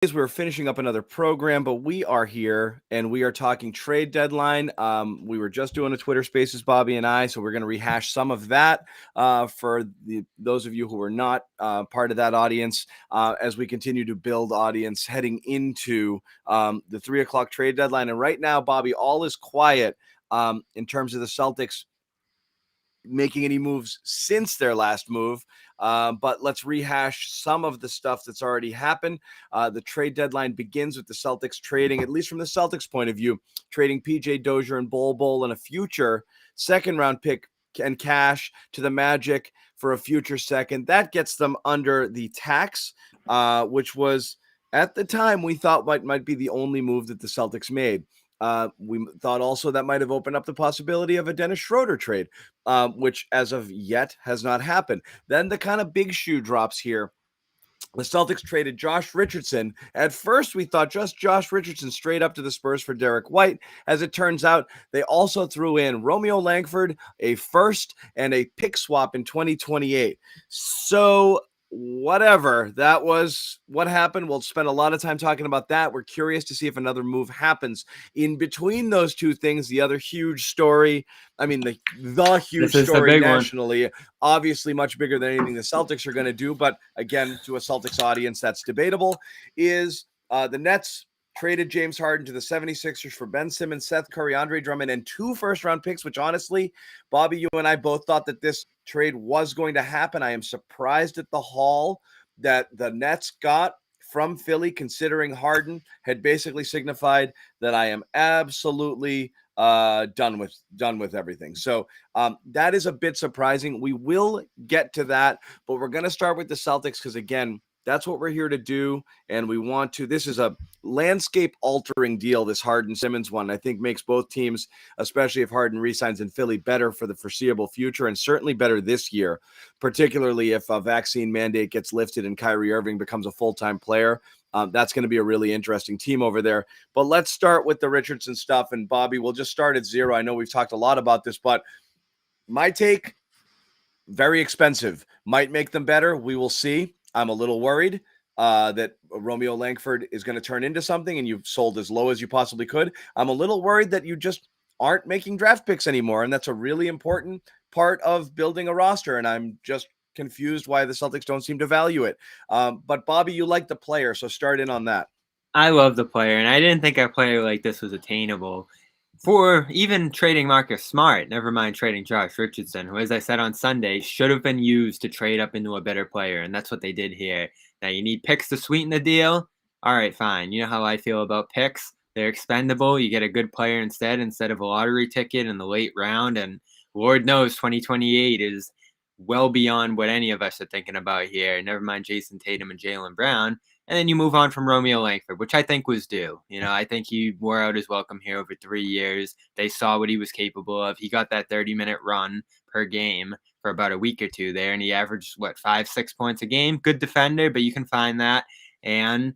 We're finishing up another program, but we are here and we are talking trade deadline. We were just doing a Twitter Spaces, Bobby and I, so we're going to rehash some of that for those of you who are not part of that audience as we continue to build audience heading into the 3 o'clock trade deadline. And right now, Bobby, all is quiet in terms of the Celtics making any moves since their last move. But let's rehash some of the stuff that's already happened. The trade deadline begins with the Celtics trading, at least from the Celtics point of view, trading PJ Dozier and Bol and a future second round pick and cash to the Magic for a future second. That gets them under the tax, which was at the time we thought might be the only move that the Celtics made. We thought also that might have opened up the possibility of a Dennis Schroeder trade, which as of yet has not happened. Then the kind of big shoe drops here. The Celtics traded Josh Richardson. At first, we thought just Josh Richardson straight up to the Spurs for Derek White. As it turns out, they also threw in Romeo Langford, a first, and a pick swap in 2028. So whatever, that was what happened. We'll spend a lot of time talking about that. We're curious to see if another move happens. In between those two things, the other huge story, I mean, the huge story nationally, obviously much bigger than anything the Celtics are going to do, but again, to a Celtics audience, that's debatable, is the Nets traded James Harden to the 76ers for Ben Simmons, Seth Curry, Andre Drummond, and 2 first-round picks, which honestly, Bobby, you and I both thought that this trade was going to happen. I am surprised at the haul that the Nets got from Philly, considering Harden had basically signified that I am absolutely done with everything. So that is a bit surprising. We will get to that, but we're going to start with the Celtics because, again, that's what we're here to do, and we want to. This is a landscape-altering deal, this Harden-Simmons one. I think makes both teams, especially if Harden re-signs in Philly, better for the foreseeable future, and certainly better this year, particularly if a vaccine mandate gets lifted and Kyrie Irving becomes a full-time player. That's going to be a really interesting team over there. But let's start with the Richardson stuff, and Bobby, we'll just start at zero. I know we've talked a lot about this, but my take, very expensive. Might make them better. We will see. I'm a little worried that Romeo Langford is going to turn into something, and you've sold as low as you possibly could. I'm a little worried that you just aren't making draft picks anymore, and that's a really important part of building a roster, and I'm just confused why the Celtics don't seem to value it. But, Bobby, you like the player, so start in on that. I love the player, and I didn't think a player like this was attainable. For even trading Marcus Smart, never mind trading Josh Richardson, who, as I said on Sunday, should have been used to trade up into a better player, and that's what they did here. Now, you need picks to sweeten the deal? All right, fine. You know how I feel about picks. They're expendable. You get a good player instead of a lottery ticket in the late round, and Lord knows 2028 is well beyond what any of us are thinking about here. Never mind Jason Tatum and Jaylen Brown. And then you move on from Romeo Langford, which I think was due. I think he wore out his welcome here over 3 years. They saw what he was capable of. He got that 30-minute run per game for about a week or two there, and he averaged, 5-6 points a game? Good defender, but you can find that. And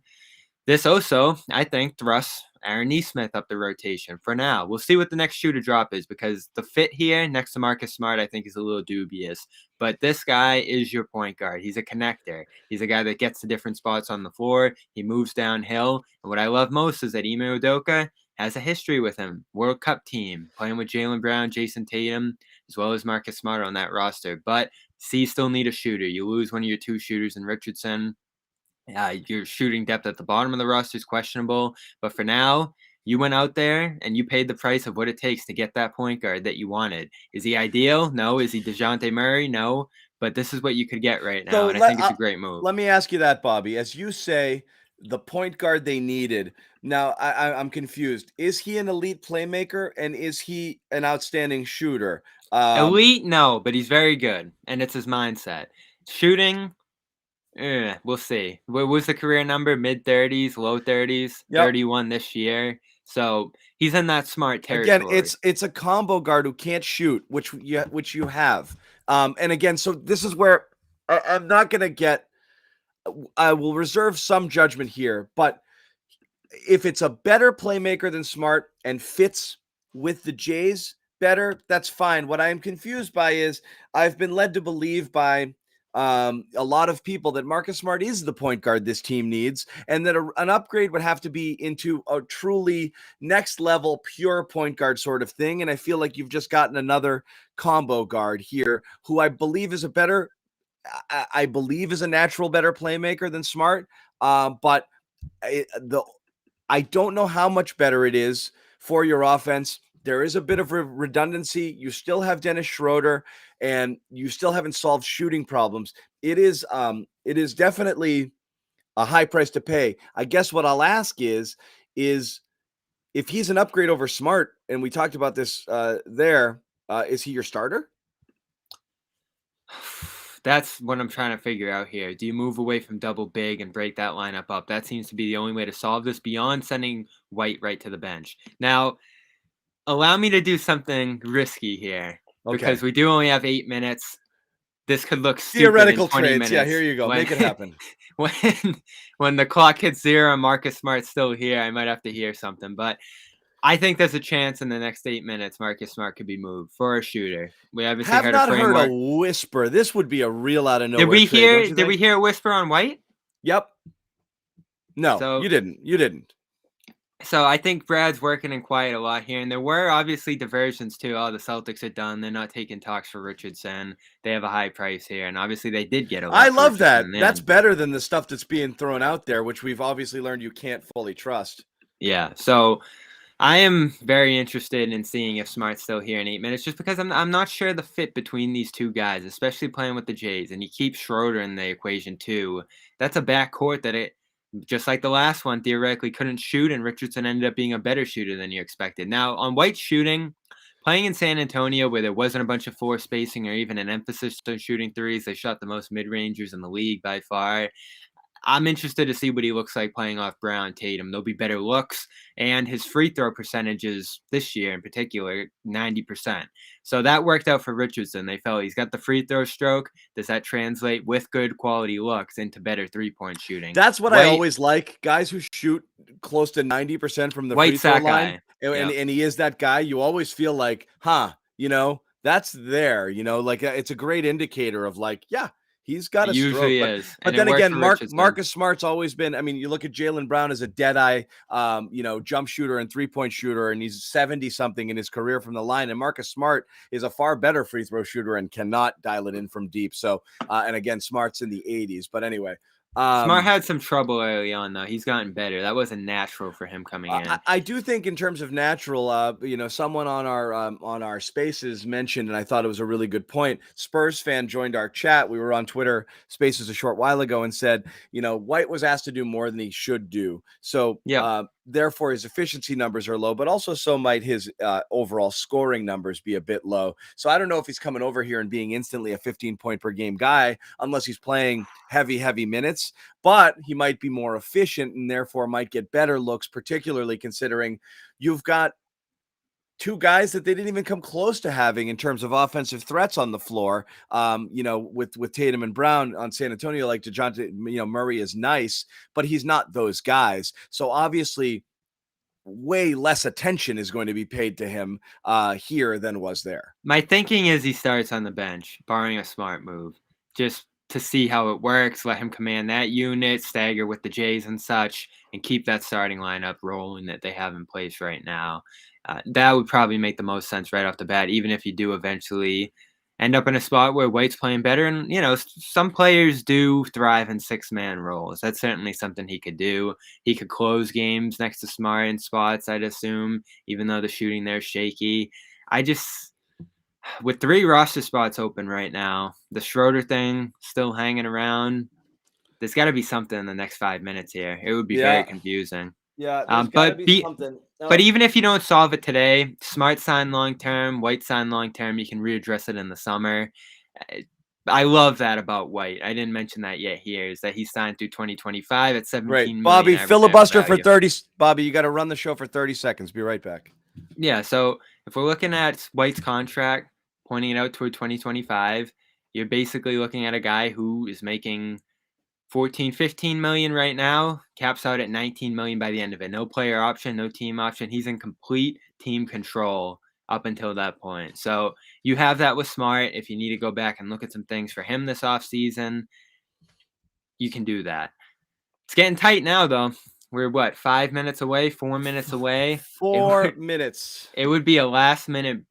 this also, I think, thrusts Aaron Nesmith up the rotation for now. We'll see what the next shoe to drop is, because the fit here next to Marcus Smart, I think, is a little dubious. But this guy is your point guard. He's a connector. He's a guy that gets to different spots on the floor. He moves downhill. And what I love most is that Ime Udoka has a history with him. World Cup team, playing with Jaylen Brown, Jason Tatum, as well as Marcus Smart on that roster. But you still need a shooter. You lose one of your 2 shooters in Richardson. Your shooting depth at the bottom of the roster is questionable. But for now, you went out there and you paid the price of what it takes to get that point guard that you wanted. Is he ideal? No. Is he DeJounte Murray? No. But this is what you could get right now, so I think it's a great move. Let me ask you that, Bobby. As you say, the point guard they needed. Now, I'm confused. Is he an elite playmaker, and is he an outstanding shooter? Elite? No, but he's very good, and it's his mindset. Shooting? We'll see. What was the career number? Mid-30s, low 30s, yep. 31 this year. So he's in that Smart territory. Again, it's a combo guard who can't shoot, which you have. And again, so this is where I'm not going to get. I will reserve some judgment here, but if it's a better playmaker than Smart and fits with the Jays better, that's fine. What I am confused by is I've been led to believe by a lot of people that Marcus Smart is the point guard this team needs, and that an upgrade would have to be into a truly next level, pure point guard sort of thing. And I feel like you've just gotten another combo guard here who I believe is a natural better playmaker than Smart. But I don't know how much better it is for your offense. There is a bit of redundancy. You still have Dennis Schroeder, and you still haven't solved shooting problems. It is definitely a high price to pay. I guess what I'll ask is if he's an upgrade over Smart, and we talked about this is he your starter? That's what I'm trying to figure out here. Do you move away from double big and break that lineup up? That seems to be the only way to solve this beyond sending White right to the bench. Now, allow me to do something risky here because we do only have 8 minutes. This could look stupid theoretical in 20 trades. minutes. Yeah, here you go. Make it happen. When the clock hits 0 and Marcus Smart's still here, I might have to hear something. But I think there's a chance in the next 8 minutes Marcus Smart could be moved for a shooter. We obviously have not heard a framework. whisper. This would be a real out of nowhere. Did we hear a whisper on White? Yep. No, you didn't. So I think Brad's working in quiet a lot here, and there were obviously diversions too. Oh, the Celtics are done. They're not taking talks for Richardson. They have a high price here, and obviously they did get a lot. I love that. That's better than the stuff that's being thrown out there, which we've obviously learned you can't fully trust. Yeah, so I am very interested in seeing if Smart's still here in 8 minutes, just because I'm not sure the fit between these two guys, especially playing with the Jays, and you keep Schroeder in the equation too. That's a backcourt that just like the last one, theoretically couldn't shoot, and Richardson ended up being a better shooter than you expected. Now, on White's shooting, playing in San Antonio where there wasn't a bunch of floor spacing or even an emphasis on shooting threes, they shot the most mid-rangers in the league by far. I'm interested to see what he looks like playing off Brown, Tatum. There'll be better looks, and his free throw percentages this year in particular, 90%. So that worked out for Richardson. They felt he's got the free throw stroke. Does that translate with good quality looks into better three-point shooting? That's what I always like. Guys who shoot close to 90% from the free throw line, and he is that guy. You always feel like, that's there. Like it's a great indicator of like, yeah. He's got a stroke. Usually is. But then again, Marcus Smart's always been, you look at Jaylen Brown as a dead-eye, jump shooter and three-point shooter, and he's 70-something in his career from the line. And Marcus Smart is a far better free throw shooter and cannot dial it in from deep. So, and again, Smart's in the 80s. But anyway. Smart had some trouble early on, though. He's gotten better. That wasn't natural for him coming in. I do think in terms of natural, someone on our spaces mentioned, and I thought it was a really good point. Spurs fan joined our chat. We were on Twitter Spaces a short while ago and said, White was asked to do more than he should do. So therefore his efficiency numbers are low, but also so might his overall scoring numbers be a bit low. So I don't know if he's coming over here and being instantly a 15-point per game guy, unless he's playing heavy minutes. But he might be more efficient and therefore might get better looks, particularly considering you've got two guys that they didn't even come close to having in terms of offensive threats on the floor. With Tatum and Brown on San Antonio, like DeJounte, Murray is nice, but he's not those guys. So obviously way less attention is going to be paid to him here than was there. My thinking is he starts on the bench, barring a Smart move, just to see how it works, let him command that unit, stagger with the Jays and such, and keep that starting lineup rolling that they have in place right now. That would probably make the most sense right off the bat, even if you do eventually end up in a spot where White's playing better. And, some players do thrive in six-man roles. That's certainly something he could do. He could close games next to Smart in spots, I'd assume, even though the shooting there's shaky. With 3 roster spots open right now, the Schroeder thing still hanging around, there's got to be something in the next 5 minutes here. It would be very confusing. Yeah, there's gotta be something. But even if you don't solve it today, Smart sign long-term, White sign long-term, you can readdress it in the summer. I love that about White. I didn't mention that yet here, is that he signed through 2025 at $17 million. Bobby, filibuster for 30. Bobby, you got to run the show for 30 seconds. Be right back. Yeah, so if we're looking at White's contract, pointing it out toward 2025, you're basically looking at a guy who is making 15 million right now, caps out at 19 million by the end of it. No player option, no team option. He's in complete team control up until that point. So you have that with Smart. If you need to go back and look at some things for him this offseason, you can do that. It's getting tight now, though. We're what, 5 minutes away, 4 minutes away? 4 minutes. It would be a last-minute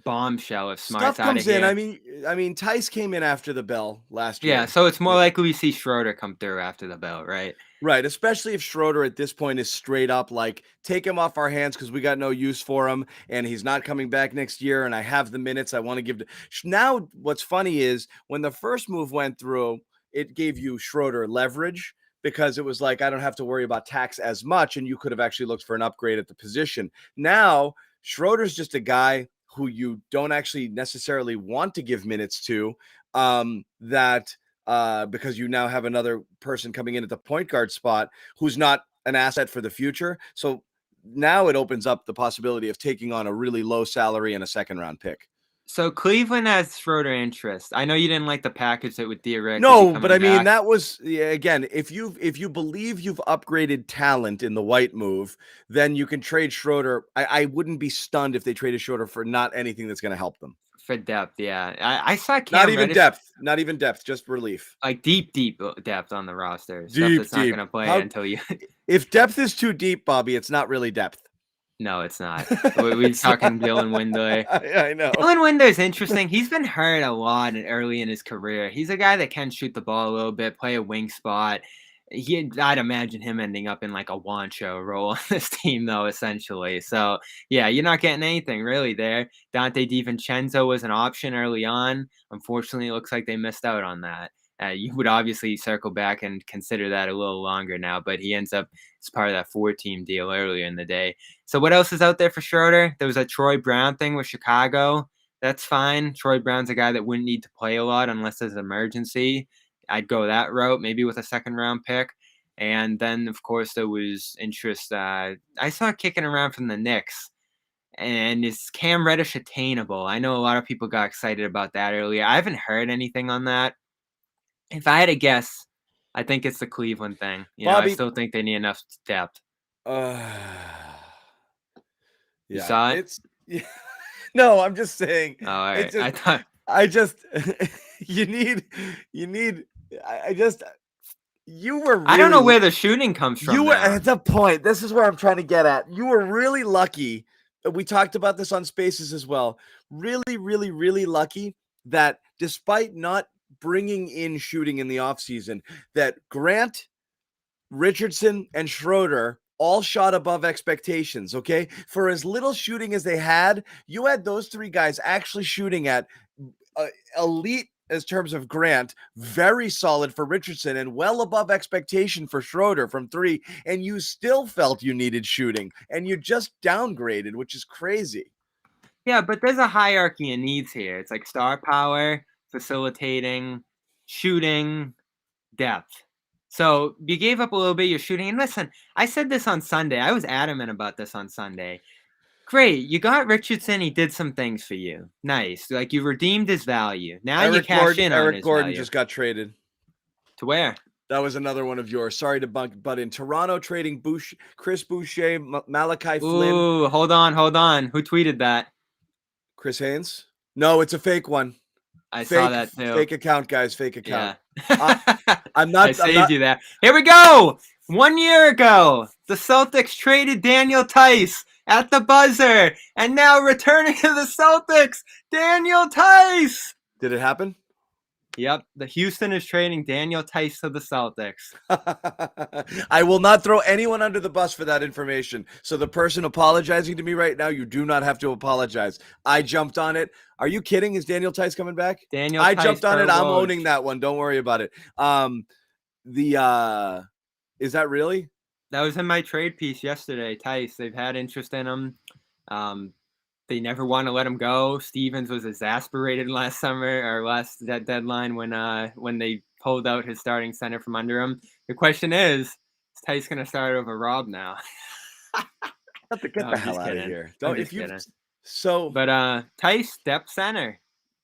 bombshell if Smart's Stuff out of comes in. here. I mean, Tice came in after the bell last year. Yeah, so it's more likely we see Schroeder come through after the bell, right? Right, especially if Schroeder at this point is straight up like, take him off our hands because we got no use for him, and he's not coming back next year, and I have the minutes I want to give to. Now, what's funny is when the first move went through, it gave you Schroeder leverage because it was like, I don't have to worry about tax as much, and you could have actually looked for an upgrade at the position. Now, Schroeder's just a guy who you don't actually necessarily want to give minutes to, because you now have another person coming in at the point guard spot who's not an asset for the future. So now it opens up the possibility of taking on a really low salary and a second-round pick. So Cleveland has Schroeder interest. I know you didn't like the package that would theoretically No, but I mean, back. that was, again, if you believe you've upgraded talent in the White move, then you can trade Schroeder. I wouldn't be stunned if they traded Schroeder for not anything that's going to help them. For depth, yeah. I saw Cam not even Reddish, not even depth, just relief. like deep depth on the roster. Stuff Deep, that's not going to play until you. If depth is too deep, Bobby, it's not really depth. No, it's not. We're talking Dylan Windler. I know. Dylan Windler's interesting. He's been hurt a lot early in his career. He's a guy that can shoot the ball a little bit, play a wing spot. I'd imagine him ending up in like a Wancho role on this team, though, essentially. So, yeah, you're not getting anything really there. Dante DiVincenzo was an option early on. Unfortunately, it looks like they missed out on that. You would obviously circle back and consider that a little longer now, but he ends up as part of that 4-team deal earlier in the day. So what else is out there for Schroeder? There was a Troy Brown thing with Chicago. That's fine. Troy Brown's a guy that wouldn't need to play a lot unless there's an emergency. I'd go that route, maybe with a second-round pick. And then, of course, there was interest. I saw kicking around from the Knicks. And is Cam Reddish attainable? I know a lot of people got excited about that earlier. I haven't heard anything on that. If I had to guess, I think it's the Cleveland thing. Bobby, I still think they need enough depth. You Yeah, saw it? No, I'm just saying. Oh, all right. You were really, I don't know where the shooting comes from. You were at the point. This is where I'm trying to get at. You were really lucky. We talked about this on Spaces as well. Really, really, really lucky that despite not bringing in shooting in the offseason, that Grant, Richardson, and Schroeder all shot above expectations, okay? For as little shooting as they had, you had those three guys actually shooting at elite as terms of Grant, very solid for Richardson, and well above expectation for Schroeder from three, and you still felt you needed shooting, and you just downgraded, which is crazy. Yeah, but there's a hierarchy of needs here. It's like star power, facilitating, shooting, depth. So you gave up a little bit of your shooting. And listen, I said this on Sunday. I was adamant about this on Sunday. Great. You got Richardson. He did some things for you. Nice. Like you redeemed his value. Now you cash in on his value. Eric Gordon just got traded. To where? That was another one of yours. Sorry to butt in. Toronto trading Chris Boucher, Malachi Flynn. Ooh, hold on. Who tweeted that? Chris Haynes? No, it's a fake one. I saw that too. Fake account, guys. Fake account. Yeah. I saved you that. Here we go. 1 year ago, the Celtics traded Daniel Tice at the buzzer, and now returning to the Celtics, Daniel Tice. Did it happen? Yep. The Houston is trading Daniel Tice to the Celtics. I will not throw anyone under the bus for that information. So the person apologizing to me right now, you do not have to apologize. I jumped on it. Are you kidding? Is Daniel Tice coming back? I jumped on it. I'm owning that one. Don't worry about it. Is that really? That was in my trade piece yesterday. Tice. They've had interest in him. They never want to let him go. Stevens was exasperated last summer or last deadline when they pulled out his starting center from under him. The question is Tice going to start over Rob now? Get the hell out of here! Don't But Tice, depth center,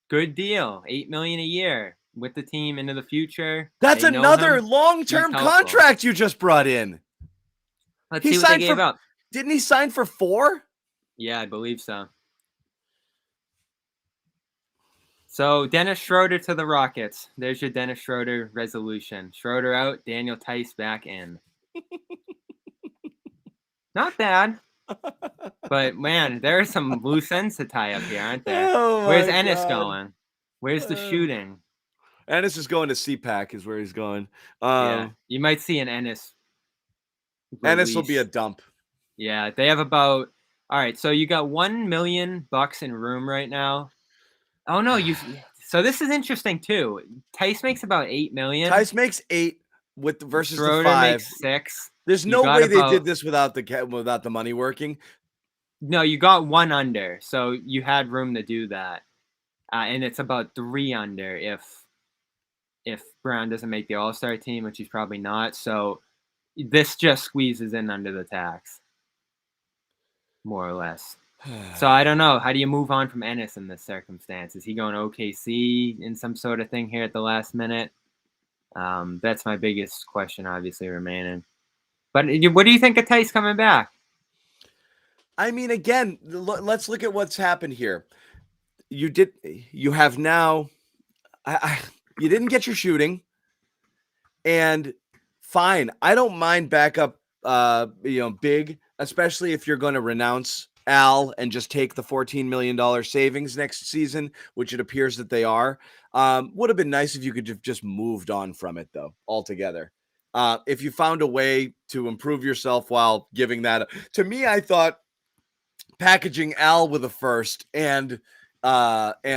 good deal. $8 million a year with the team into the future. That's another long-term contract you just brought in. Let's see what they gave up. Didn't he sign for 4? Yeah, I believe so. So Dennis Schroeder to the Rockets. There's your Dennis Schroeder resolution. Schroeder out, Daniel Tice back in. Not bad. But man, there are some loose ends to tie up here, aren't there? Oh Where's my Ennis God. going? Where's the shooting? Ennis is going to CPAC is where he's going. Yeah, you might see an Ennis. Ennis will be a release. dump. Yeah, they have about. All right, so you got $1 million in room right now. Oh no, you. So this is interesting too. Tice makes about $8 million. Tice makes 8 versus Schroeder the 5. makes 6. There's no way they did this without the money working. No, you got 1 under, so you had room to do that, and it's about 3 under if Brown doesn't make the All-Star team, which he's probably not. So this just squeezes in under the tax, more or less. So I don't know. How do you move on from Ennis in this circumstance? Is he going OKC in some sort of thing here at the last minute? That's my biggest question, obviously, remaining. But what do you think of Tice coming back? I mean, again, let's look at what's happened here. You have now, you didn't get your shooting, and fine. I don't mind backup, big, especially if you're going to renounce Al and just take the $14 million savings next season, which it appears that they are. Would have been nice if you could have just moved on from it, though, altogether. If you found a way to improve yourself while giving that, to me, I thought packaging Al with a first and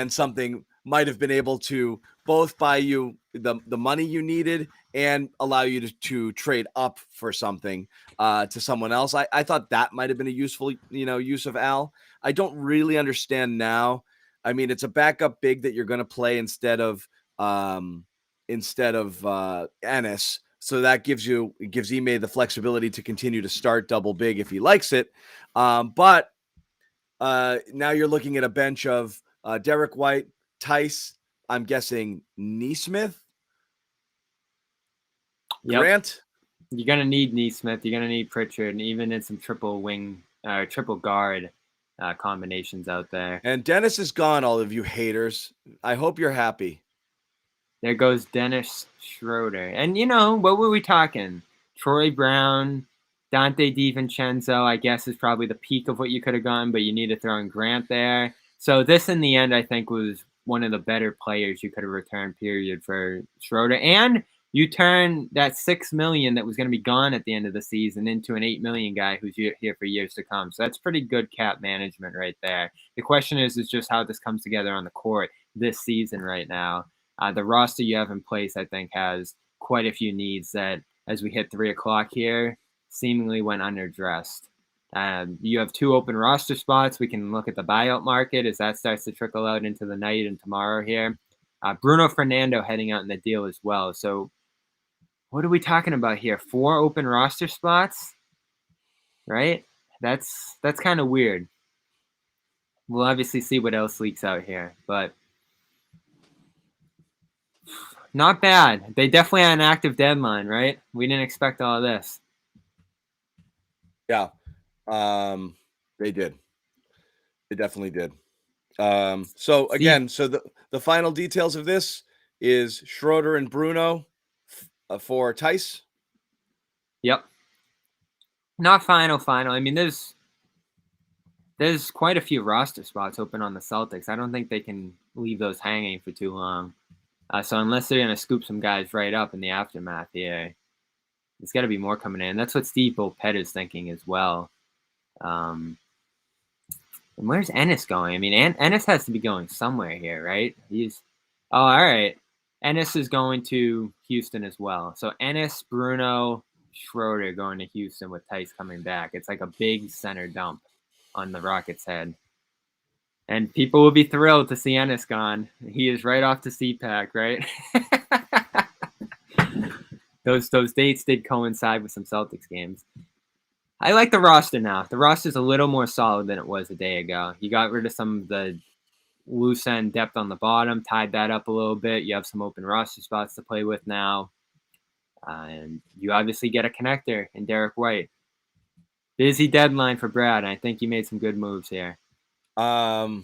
something might have been able to both buy you the money you needed and allow you to trade up for something to someone else. I thought that might have been a useful, use of Al. I don't really understand now. I mean, it's a backup big that you're going to play instead of Ennis. So that gives Ime the flexibility to continue to start double big if he likes it. But now you're looking at a bench of Derek White, Tice, I'm guessing Nesmith, Grant. You're going to need Nesmith. You're going to need Pritchard, and even in some triple guard combinations out there. And Dennis is gone, all of you haters. I hope you're happy. There goes Dennis Schroeder. And, what were we talking? Troy Brown, Dante DiVincenzo, I guess, is probably the peak of what you could have gone, but you need to throw in Grant there. So this, in the end, I think was one of the better players you could have returned, period, for Schroeder. And you turn that $6 million that was going to be gone at the end of the season into an $8 million guy who's here for years to come. So that's pretty good cap management right there. The question is just how this comes together on the court this season right now. The roster you have in place, I think, has quite a few needs that, as we hit 3 o'clock here, seemingly went underdressed. You have 2 open roster spots. We can look at the buyout market as that starts to trickle out into the night and tomorrow here. Bruno Fernando heading out in the deal as well. So what are we talking about here? 4 open roster spots, right? That's kind of weird. We'll obviously see what else leaks out here, but not bad. They definitely had an active deadline, right? We didn't expect all of this. Yeah, they did. They definitely did. So again, so the final details of this is Schroeder and Bruno for Tice. Yep. Not final. I mean, there's quite a few roster spots open on the Celtics. I don't think they can leave those hanging for too long. So unless they're going to scoop some guys right up in the aftermath here, there's got to be more coming in. That's what Steve Bulpett is thinking as well. And where's Ennis going? I mean, Ennis has to be going somewhere here, right? All right. Ennis is going to Houston as well. So Ennis, Bruno, Schroeder going to Houston with Tice coming back. It's like a big center dump on the Rockets' head. And people will be thrilled to see Ennis gone. He is right off to CPAC, right? Those dates did coincide with some Celtics games. I like the roster now. The roster's a little more solid than it was a day ago. You got rid of some of the loose end depth on the bottom, tied that up a little bit. You have some open roster spots to play with now. And you obviously get a connector in Derek White. Busy deadline for Brad, and I think you made some good moves here. All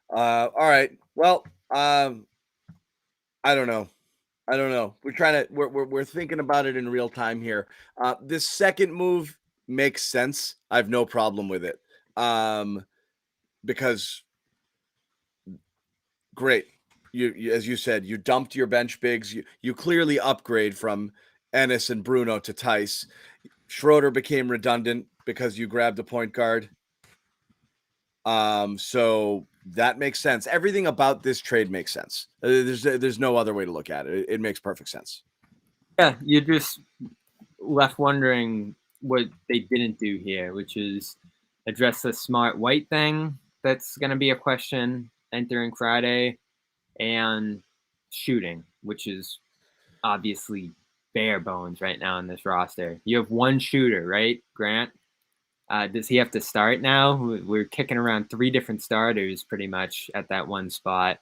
right. Well, I don't know. We're thinking about it in real time here. This second move makes sense. I have no problem with it. Because great. You as you said, you dumped your bench bigs. You clearly upgrade from Ennis and Bruno to Tice. Schroeder became redundant because you grabbed a point guard. So that makes sense. Everything about this trade makes sense. There's no other way to look at it. It makes perfect sense. Yeah, you're just left wondering what they didn't do here, which is address the Smart White thing. That's going to be a question entering Friday, and shooting, which is obviously bare bones right now in this roster. You have one shooter, right, Grant? Does he have to start now? We're kicking around 3 different starters pretty much at that one spot.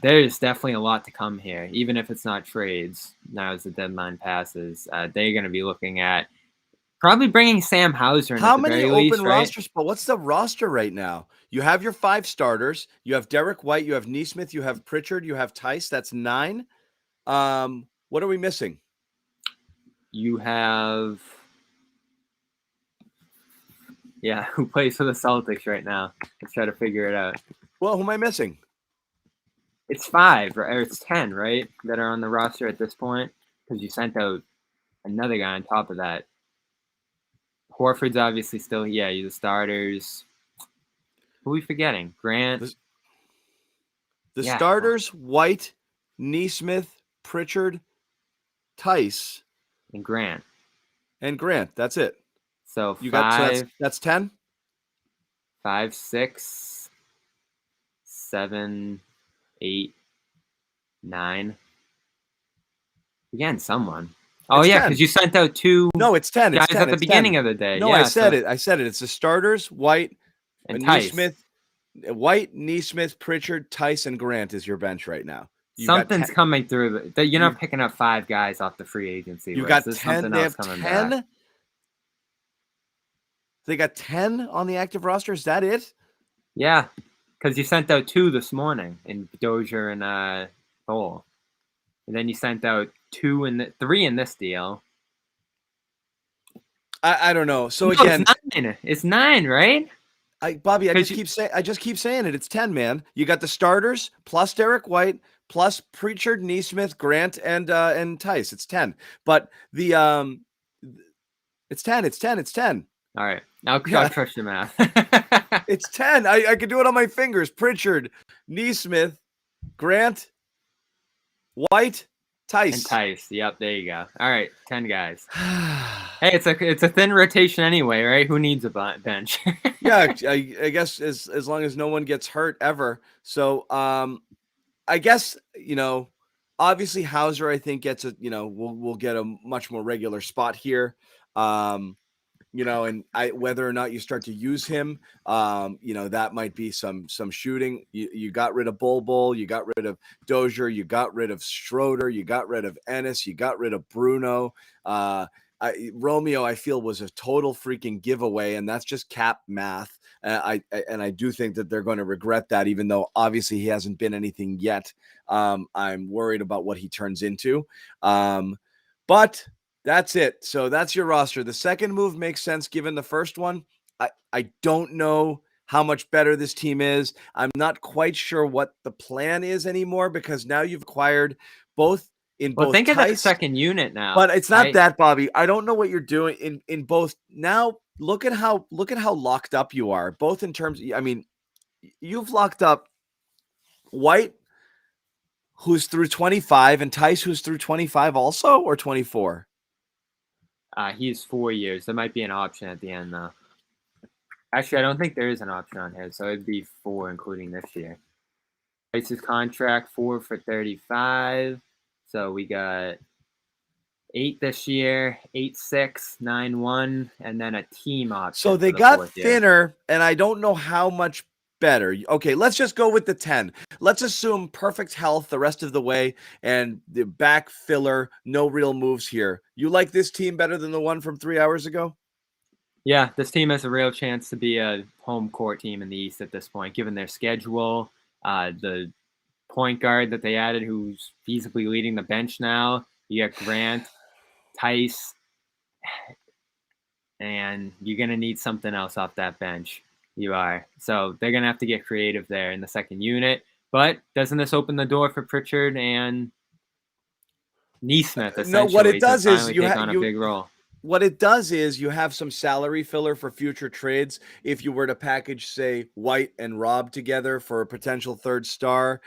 There's definitely a lot to come here, even if it's not trades. Now as the deadline passes, they're going to be looking at probably bringing Sam Hauser in How at the many very open least, right? roster spots? What's the roster right now? You have your 5 starters. You have Derek White. You have Neesmith. You have Pritchard. You have Tice. That's 9. What are we missing? You have, who plays for the Celtics right now? Let's try to figure it out. Well, who am I missing? It's 5, or it's 10, right, that are on the roster at this point, because you sent out another guy on top of that. Horford's obviously still, you're the starters. Who are we forgetting? Grant. The starters, White, Neesmith, Pritchard, Tice, and Grant. That's it. So you 5. So that's 10. 5, 6, 7, 8, 9. Again, someone. Oh, it's because you sent out 2. No, it's 10. Guys it's 10. at the beginning of the day. No, I said it. It's the starters, White, and Neesmith. White, Neesmith, Pritchard, Tice, and Grant is your bench right now. Something's coming through. You're not picking up 5 guys off the free agency. You got 10. They have 10. Back. They got 10 on the active roster. Is that it? Yeah, because you sent out 2 this morning in Dozier and Cole, and then you sent out 2 and 3 in this deal. I don't know. So again, it's 9, right? Bobby, I just keep saying it. It's 10, man. You got the starters plus Derek White plus Pritchard, Neesmith, Grant, and Tice. It's 10. But the it's 10. It's 10. It's 10. All right, I'll trust your math. It's 10. I could do it on my fingers. Pritchard, Neesmith, Grant, White, Tice. And Tice. Yep, there you go. All right, 10 guys. Hey, it's a thin rotation anyway, right? Who needs a bench? Yeah, I guess as long as no one gets hurt ever. So I guess, obviously Hauser, I think, gets we'll get a much more regular spot here. And whether or not you start to use him, that might be some shooting. You got rid of Bol, you got rid of Dozier, you got rid of Schroeder, you got rid of Ennis, you got rid of Bruno. Romeo, I feel, was a total freaking giveaway, and that's just cap math. I do think that they're going to regret that, even though obviously he hasn't been anything yet. I'm worried about what he turns into. But that's it. So that's your roster. The second move makes sense given the first one. I don't know how much better this team is. I'm not quite sure what the plan is anymore, because now you've acquired both. Think of that second unit now. But it's not that, Bobby. I don't know what you're doing in both. Now look at how locked up you are, both in terms. I mean, you've locked up White, who's through 25, and Tice, who's through 25 also, or 24. He's 4 years. There might be an option at the end, though. Actually, I don't think there is an option on here, so it'd be 4, including this year. Tice's contract 4 for 35. So we got 8 this year, 8-6, 9-1, and then a team option. So they got thinner, and I don't know how much better. Okay, let's just go with the 10. Let's assume perfect health the rest of the way, and the back filler, no real moves here. You like this team better than the one from 3 hours ago? Yeah, this team has a real chance to be a home court team in the East at this point, given their schedule, the point guard that they added who's feasibly leading the bench now. You got Grant, Tice, and you're going to need something else off that bench. You are. So they're going to have to get creative there in the second unit. But doesn't this open the door for Pritchard and Neesmith, essentially, No, what it does to is finally take on a big role? What it does is you have some salary filler for future trades. If you were to package, say, White and Rob together for a potential third star,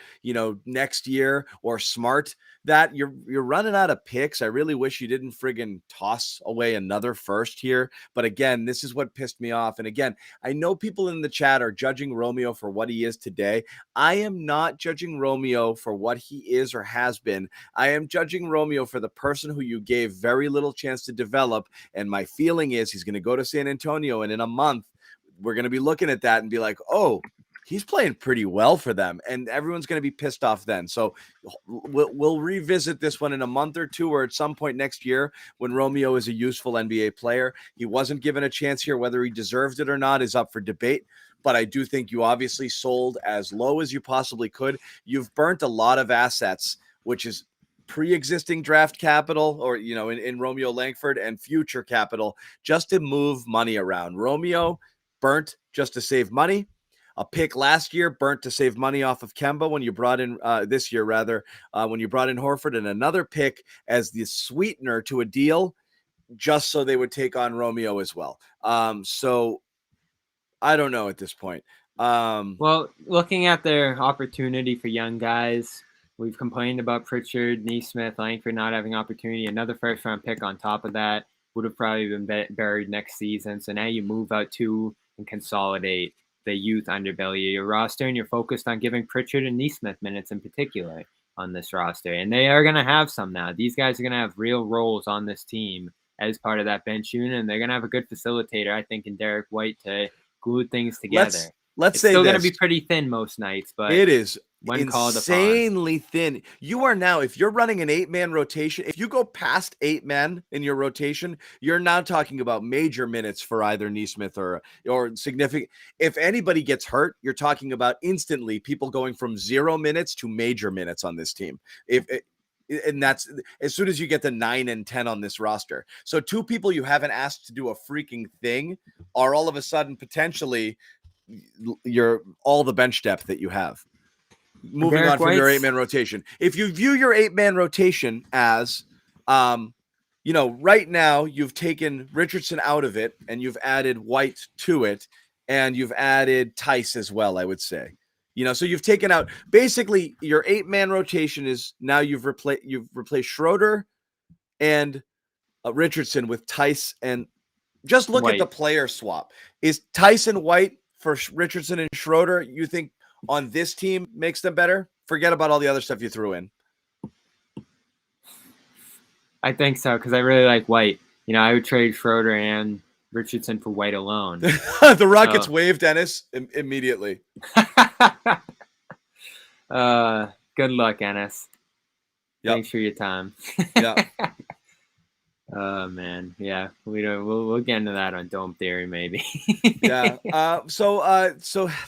next year, or Smart, that you're running out of picks. I really wish you didn't friggin' toss away another first here. But again, this is what pissed me off. And again, I know people in the chat are judging Romeo for what he is today. I am not judging Romeo for what he is or has been. I am judging Romeo for the person who you gave very little chance to develop. And my feeling is he's going to go to San Antonio, and in a month, we're going to be looking at that and be like, oh, he's playing pretty well for them. And everyone's going to be pissed off then. So we'll revisit this one in a month or two, or at some point next year when Romeo is a useful NBA player. He wasn't given a chance here. Whether he deserved it or not is up for debate. But I do think you obviously sold as low as you possibly could. You've burnt a lot of assets, which is pre-existing draft capital, or in Romeo Langford, and future capital, just to move money around. Romeo burnt just to save money. A pick last year burnt to save money off of Kemba when you brought in this year, rather, when you brought in Horford, and another pick as the sweetener to a deal just so they would take on Romeo as well. So I don't know at this point. Well, looking at their opportunity for young guys, we've complained about Pritchard, Neesmith, Langford not having opportunity. Another first-round pick on top of that would have probably been buried next season. So now you move out to and consolidate the youth underbelly of your roster, and you're focused on giving Pritchard and Neesmith minutes in particular on this roster. And they are going to have some now. These guys are going to have real roles on this team as part of that bench unit, and they're going to have a good facilitator, I think, in Derek White to glue things together. Let's say it's still going to be pretty thin most nights, but it is when insanely thin. You are now, if you're running an 8-man rotation, if you go past 8 men in your rotation, you're now talking about major minutes for either Neesmith or significant. If anybody gets hurt, you're talking about instantly people going from 0 minutes to major minutes on this team. And that's as soon as you get to 9 and 10 on this roster. So 2 people you haven't asked to do a freaking thing are all of a sudden potentially all the bench depth that you have. Moving on from your 8-man rotation. If you view your 8-man rotation as, right now you've taken Richardson out of it and you've added White to it, and you've added Tice as well, I would say. So you've taken out basically your 8-man rotation is now you've replaced Schroeder and Richardson with Tice, and just look at the player swap. Is Tice and White for Richardson and Schroeder, you think on this team makes them better? Forget about all the other stuff you threw in. I think so, because I really like White. I would trade Schroeder and Richardson for White alone. The Rockets waived Ennis immediately. Good luck, Ennis. Yep. Thanks for your time. Yeah. Oh man, yeah, we'll get into that on Dome Theory maybe. Yeah. So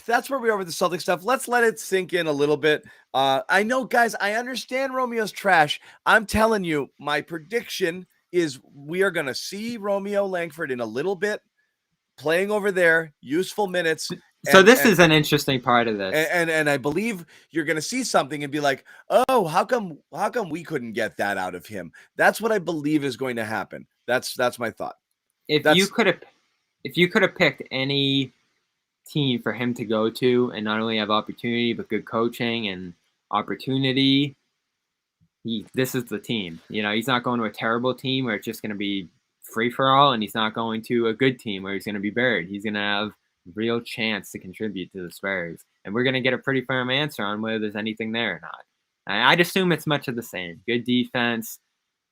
that's where we are with the Celtics stuff. Let's let it sink in a little bit. I know, guys, I understand Romeo's trash. I'm telling you, my prediction is we are going to see Romeo Langford in a little bit playing over there, useful minutes. So this is an interesting part of this. And I believe you're going to see something and be like, oh, how come we couldn't get that out of him? That's what I believe is going to happen. That's my thought. If you could have picked any team for him to go to and not only have opportunity, but good coaching and opportunity, this is the team. He's not going to a terrible team where it's just going to be free for all, and he's not going to a good team where he's going to be buried. He's going to have real chance to contribute to the Spurs, and we're going to get a pretty firm answer on whether there's anything there or not. I'd assume it's much of the same. Good defense,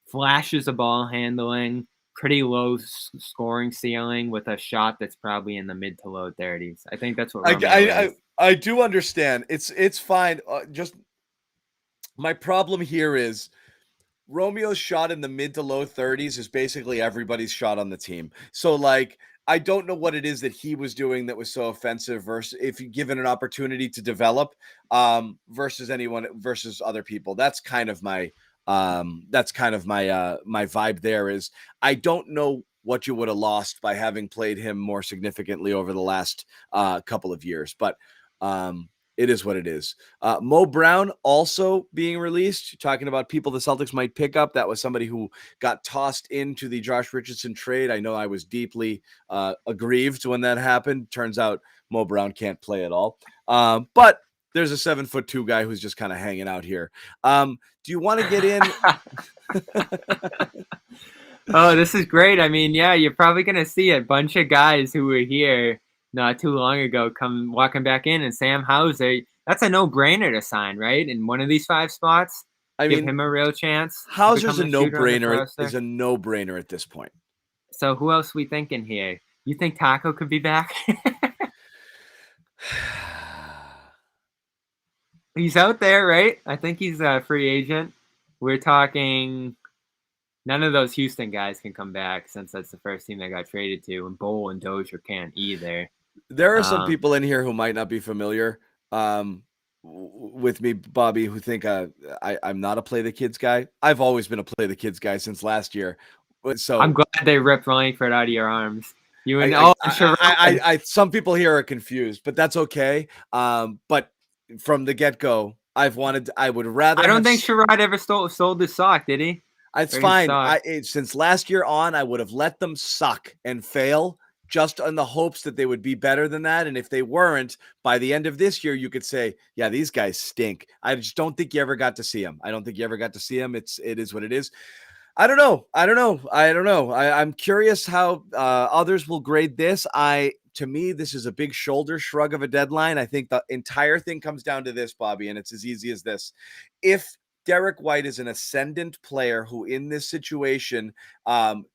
flashes of ball handling, pretty low scoring ceiling with a shot that's probably in the mid to low 30s. I think that's what I do understand. It's fine. Just my problem here is Romeo's shot in the mid to low 30s is basically everybody's shot on the team. So I don't know what it is that he was doing that was so offensive versus if you given an opportunity to develop versus other people. That's kind of my my vibe there is I don't know what you would have lost by having played him more significantly over the last couple of years, but it is what it is. Mo Brown also being released, talking about people the Celtics might pick up. That was somebody who got tossed into the Josh Richardson trade. I know I was deeply aggrieved when that happened. Turns out Mo Brown can't play at all. But there's a 7'2" guy who's just kind of hanging out here. Do you want to get in? Oh, this is great. I mean, yeah, you're probably going to see a bunch of guys who were here not too long ago come walking back in, and Sam Hauser, that's a no-brainer to sign, right? In one of these 5 spots, give him a real chance. Hauser's a no-brainer. Is a no-brainer at this point. So who else are we thinking here? You think Taco could be back? He's out there, right? I think he's a free agent. We're talking none of those Houston guys can come back since that's the first team that got traded to, and Bowl and Dozier can't either. There are some people in here who might not be familiar with me, Bobby, who think I'm not a play the kids guy. I've always been a play the kids guy since last year. So I'm glad they ripped Langford out of your arms. You and some people here are confused, but that's okay. But from the get-go, I would rather. I don't think Schroeder ever sold his sock, did he? It's fine. Since last year on, I would have let them suck and fail just in the hopes that they would be better than that. And if they weren't, by the end of this year, you could say, yeah, these guys stink. I just don't think you ever got to see them. It is what it is. I don't know. I'm curious how others will grade this. To me, this is a big shoulder shrug of a deadline. I think the entire thing comes down to this, Bobby, and it's as easy as this. If Derek White is an ascendant player who in this situation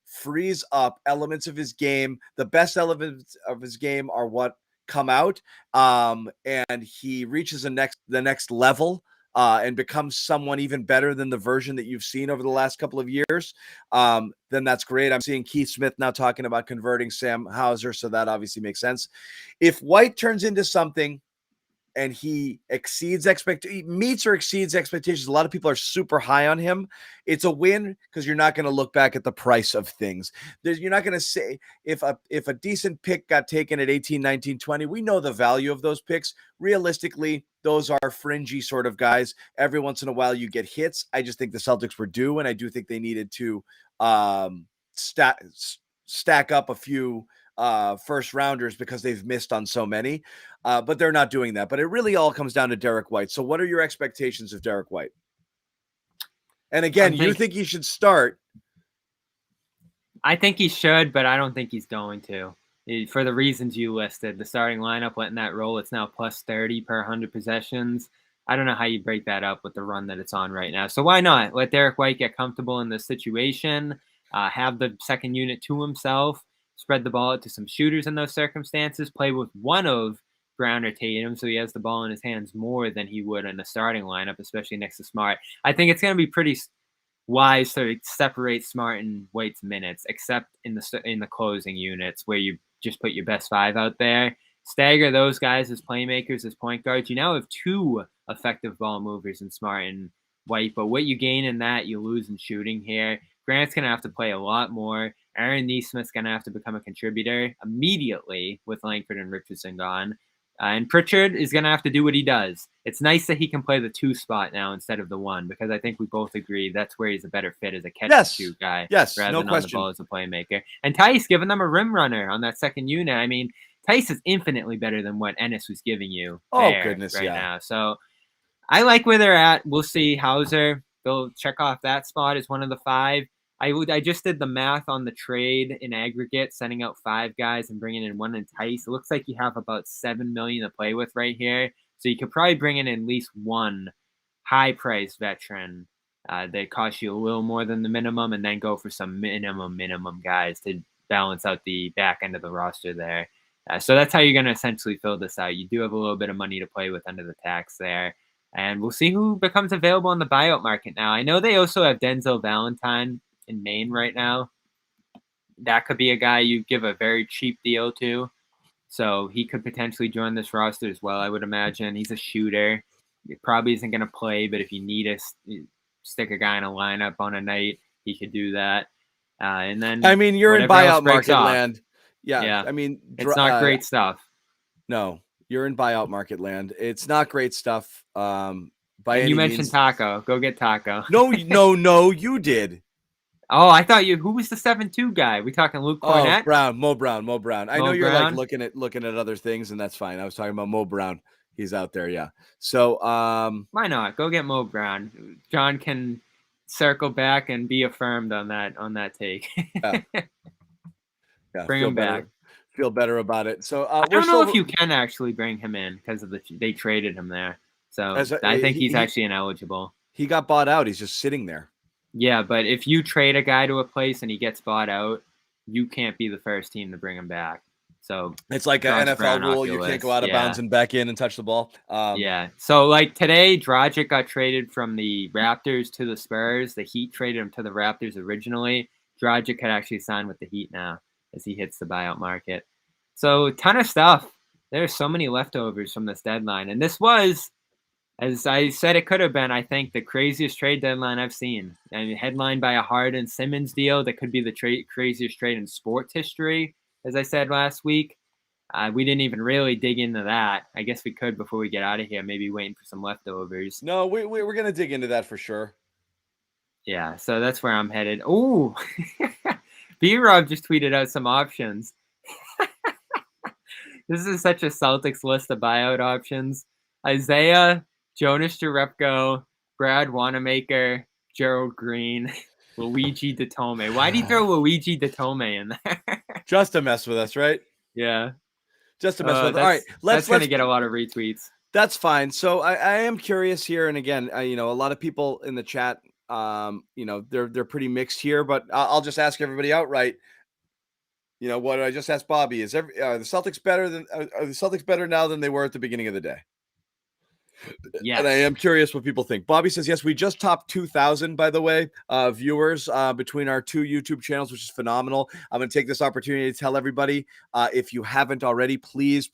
frees up elements of his game, the best elements of his game are what come out, and he reaches the next level and becomes someone even better than the version that you've seen over the last couple of years, then that's great. I'm seeing Keith Smith now talking about converting Sam Hauser, so that obviously makes sense. If White turns into something and he meets or exceeds expectations, a lot of people are super high on him. It's a win because you're not going to look back at the price of things. You're not going to say if a decent pick got taken at 18, 19, 20, we know the value of those picks. Realistically, those are fringy sort of guys. Every once in a while you get hits. I just think the Celtics were due, and I do think they needed to stack up a few first rounders because they've missed on so many, but they're not doing that. But it really all comes down to Derek White. So what are your expectations of Derek White? And again, you think he should start? I think he should, but I don't think he's going to. For the reasons you listed, the starting lineup went in that role. It's now plus 30 per 100 possessions. I don't know how you break that up with the run that it's on right now. So why not let Derek White get comfortable in this situation, have the second unit to himself, spread the ball out to some shooters in those circumstances, play with one of Brown or Tatum so he has the ball in his hands more than he would in the starting lineup, especially next to Smart. I think it's going to be pretty wise to separate Smart and White's minutes, except in the closing units where you just put your best 5 out there. Stagger those guys as playmakers, as point guards. You now have 2 effective ball movers in Smart and White, but what you gain in that, you lose in shooting here. Grant's going to have to play a lot more. Aaron Nesmith's going to have to become a contributor immediately with Langford and Richardson gone. And Pritchard is going to have to do what he does. It's nice that he can play the 2 spot now instead of the 1, because I think we both agree that's where he's a better fit as a catch-and-shoot guy rather than on the ball as a playmaker. And Tice giving them a rim runner on that second unit. I mean, Tice is infinitely better than what Ennis was giving you now. So I like where they're at. We'll see. Hauser, they'll check off that spot as one of the 5. I just did the math on the trade in aggregate, sending out 5 guys and bringing in 1 in Tice. It looks like you have about $7 million to play with right here. So you could probably bring in at least 1 high-priced veteran that costs you a little more than the minimum, and then go for some minimum guys to balance out the back end of the roster there. So that's how you're going to essentially fill this out. You do have a little bit of money to play with under the tax there. And we'll see who becomes available on the buyout market now. I know they also have Denzel Valentine in Maine right now. that could be a guy you give a very cheap deal to. So he could potentially join this roster as well, I would imagine. He's a shooter. He probably isn't going to play, but if you need to stick a guy in a lineup on a night, he could do that. And then I mean, you're in whatever else buyout breaks market off. land. Yeah. Yeah. I mean, It's not great stuff. No, you're in buyout market land. It's not great stuff. By And any you mentioned means. Taco. Go get Taco. No, you did. Oh, I thought who was the 7-2 guy? We talking Luke Cornett? Oh, Mo Brown. I know you're Brown? like looking at other things, and that's fine. I was talking about Mo Brown. He's out there, yeah. So why not? Go get Mo Brown. John can circle back and be affirmed on that take. Yeah. Bring him back. Feel better about it. So I don't know if you can actually bring him in because they traded him there. So I think he's actually ineligible. He got bought out. He's just sitting there. Yeah, but if you trade a guy to a place and he gets bought out, you can't be the first team to bring him back. So it's like an NFL rule. You can't go out of bounds and back in and touch the ball. Yeah. So like today, Dragic got traded from the Raptors to the Spurs. The Heat traded him to the Raptors originally. Dragic had actually signed with the Heat now as he hits the buyout market. So a ton of stuff. There's so many leftovers from this deadline. And this was, as I said, it could have been, I think, the craziest trade deadline I've seen. I mean, headlined by a Harden Simmons deal that could be the craziest trade in sports history, as I said last week. We didn't even really dig into that. I guess we could before we get out of here, maybe waiting for some leftovers. No, we're going to dig into that for sure. Yeah, so that's where I'm headed. Ooh, B-Rob just tweeted out some options. This is such a Celtics list of buyout options. Isaiah, Jonas Jerebko, Brad Wanamaker, Gerald Green, Luigi Datome. Why did he throw Luigi Datome in there? Just to mess with us, right? Yeah. Just to mess with us. All right. That's going to get a lot of retweets. That's fine. So I am curious here. And again, a lot of people in the chat, they're pretty mixed here, but I'll just ask everybody outright. What I just asked Bobby is are the Celtics better now than they were at the beginning of the day? Yeah. And I am curious what people think. Bobby says, yes, we just topped 2,000, by the way, viewers between our two YouTube channels, which is phenomenal. I'm going to take this opportunity to tell everybody, if you haven't already, please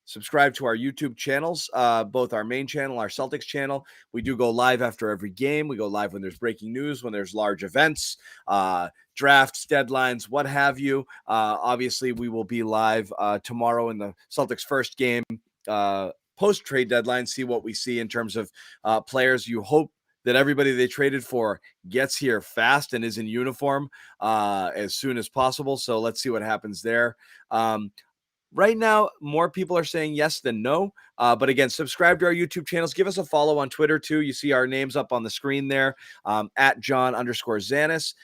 subscribe to our YouTube channels, both our main channel, our Celtics channel. We do go live after every game. We go live when there's breaking news, when there's large events, drafts, deadlines, what have you. Obviously, we will be live tomorrow in the Celtics' first game, post-trade deadline, see what we see in terms of players. You hope that everybody they traded for gets here fast and is in uniform as soon as possible. So let's see what happens there. Right now, more people are saying yes than no. But again, subscribe to our YouTube channels. Give us a follow on Twitter, too. You see our names up on the screen there, at John_Zanis,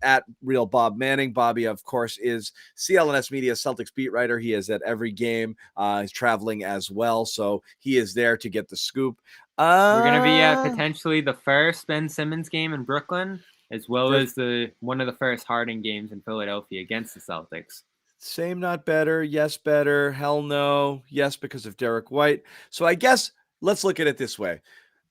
at Real Bob Manning. Bobby, of course, is CLNS Media Celtics beat writer. He is at every game. He's traveling as well, so he is there to get the scoop. We're going to be at potentially the first Ben Simmons game in Brooklyn, as well as one of the first Harden games in Philadelphia against the Celtics. Same, not better. Yes, better. Hell no. Yes, because of Derek White. So I guess let's look at it this way.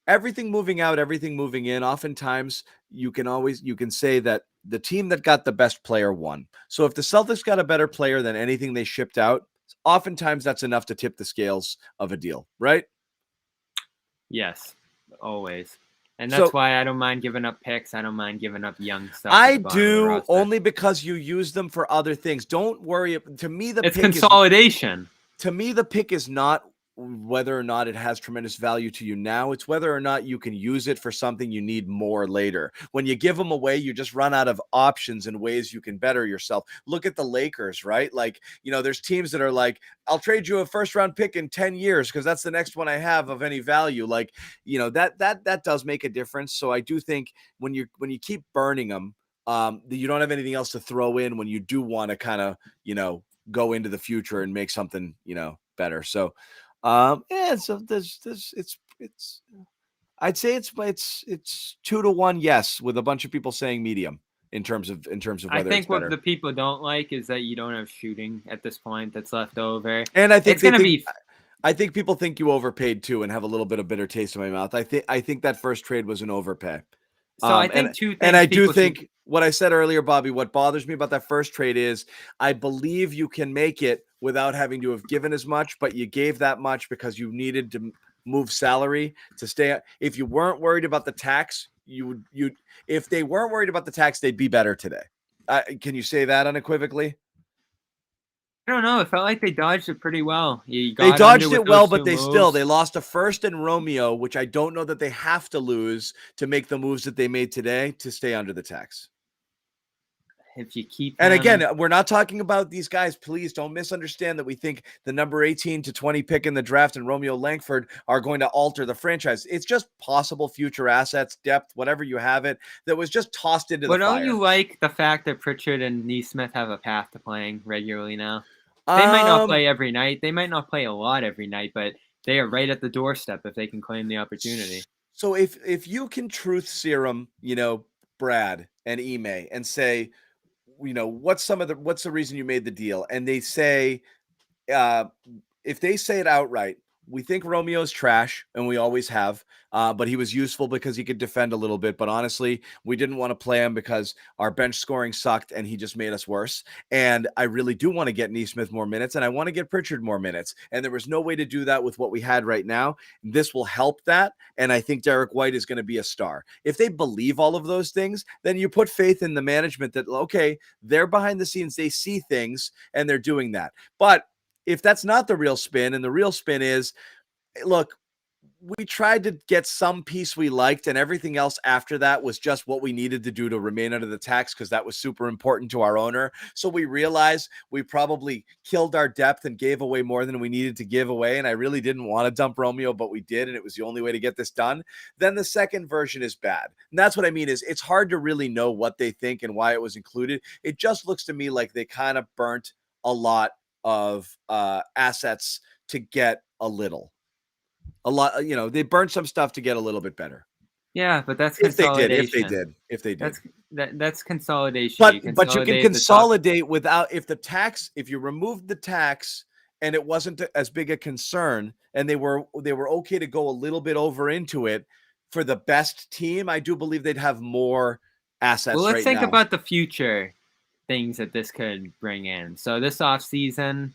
Everything moving out, everything moving in. Oftentimes you can say that the team that got the best player won. So if the Celtics got a better player than anything they shipped out, oftentimes that's enough to tip the scales of a deal, right? Yes, always. And that's why I don't mind giving up picks. I don't mind giving up young stuff. I do, only because you use them for other things. Don't worry. To me, it's consolidation. To me, the pick is not whether or not it has tremendous value to you now. It's whether or not you can use it for something you need more later. When you give them away, you just run out of options and ways you can better yourself. Look at the Lakers, right? Like, there's teams that are like, I'll trade you a first round pick in 10 years because that's the next one I have of any value. Like, that does make a difference. So I do think when you keep burning them, you don't have anything else to throw in when you do want to kind of, go into the future and make something, better. So, so it's I'd say it's 2-1 yes, with a bunch of people saying medium in terms of whether I think it's better. What the people don't like is that you don't have shooting at this point that's left over. And I think I think people think you overpaid too and have a little bit of bitter taste in my mouth. I think that first trade was an overpay. So I think two And things I do people should. think what I said earlier, Bobby, what bothers me about that first trade is I believe you can make it without having to have given as much, but you gave that much because you needed to move salary to stay. If you weren't worried about the tax, if they weren't worried about the tax, they'd be better today. Can you say that unequivocally? I don't know. It felt like they dodged it pretty well. You They got under dodged with it well, those but two they moves. lost a first and Romeo, which I don't know that they have to lose to make the moves that they made today to stay under the tax. If you keep And him, again, we're not talking about these guys. Please don't misunderstand that we think the number 18 to 20 pick in the draft and Romeo Langford are going to alter the franchise. It's just possible future assets, depth, whatever you have it, that was just tossed into the but don't fire. you like the fact that Pritchard and Neesmith have a path to playing regularly now? They might not play every night. They might not play a lot every night, but they are right at the doorstep if they can claim the opportunity. So if you can truth serum, Brad and Ime and say, what's the reason you made the deal? And they say, uh, if they say it outright, we think Romeo's trash, and we always have, but he was useful because he could defend a little bit. But honestly, we didn't want to play him because our bench scoring sucked, and he just made us worse. And I really do want to get Neesmith more minutes, and I want to get Pritchard more minutes. And there was no way to do that with what we had right now. This will help that, and I think Derek White is going to be a star. If they believe all of those things, then you put faith in the management that, okay, they're behind the scenes, they see things, and they're doing that. But if that's not the real spin, and the real spin is, look, we tried to get some piece we liked, and everything else after that was just what we needed to do to remain under the tax because that was super important to our owner. So we realized we probably killed our depth and gave away more than we needed to give away. And I really didn't want to dump Romeo, but we did, and it was the only way to get this done. Then the second version is bad. And that's what I mean is it's hard to really know what they think and why it was included. It just looks to me like they kind of burnt a lot of assets to get a lot, they burned some stuff to get a little bit better. Yeah, but that's If they consolidation. did. That's consolidation. But you can consolidate without, if you removed the tax and it wasn't as big a concern and they were okay to go a little bit over into it for the best team, I do believe they'd have more assets. Well, let's right think now. about the future things that this could bring in. So this offseason,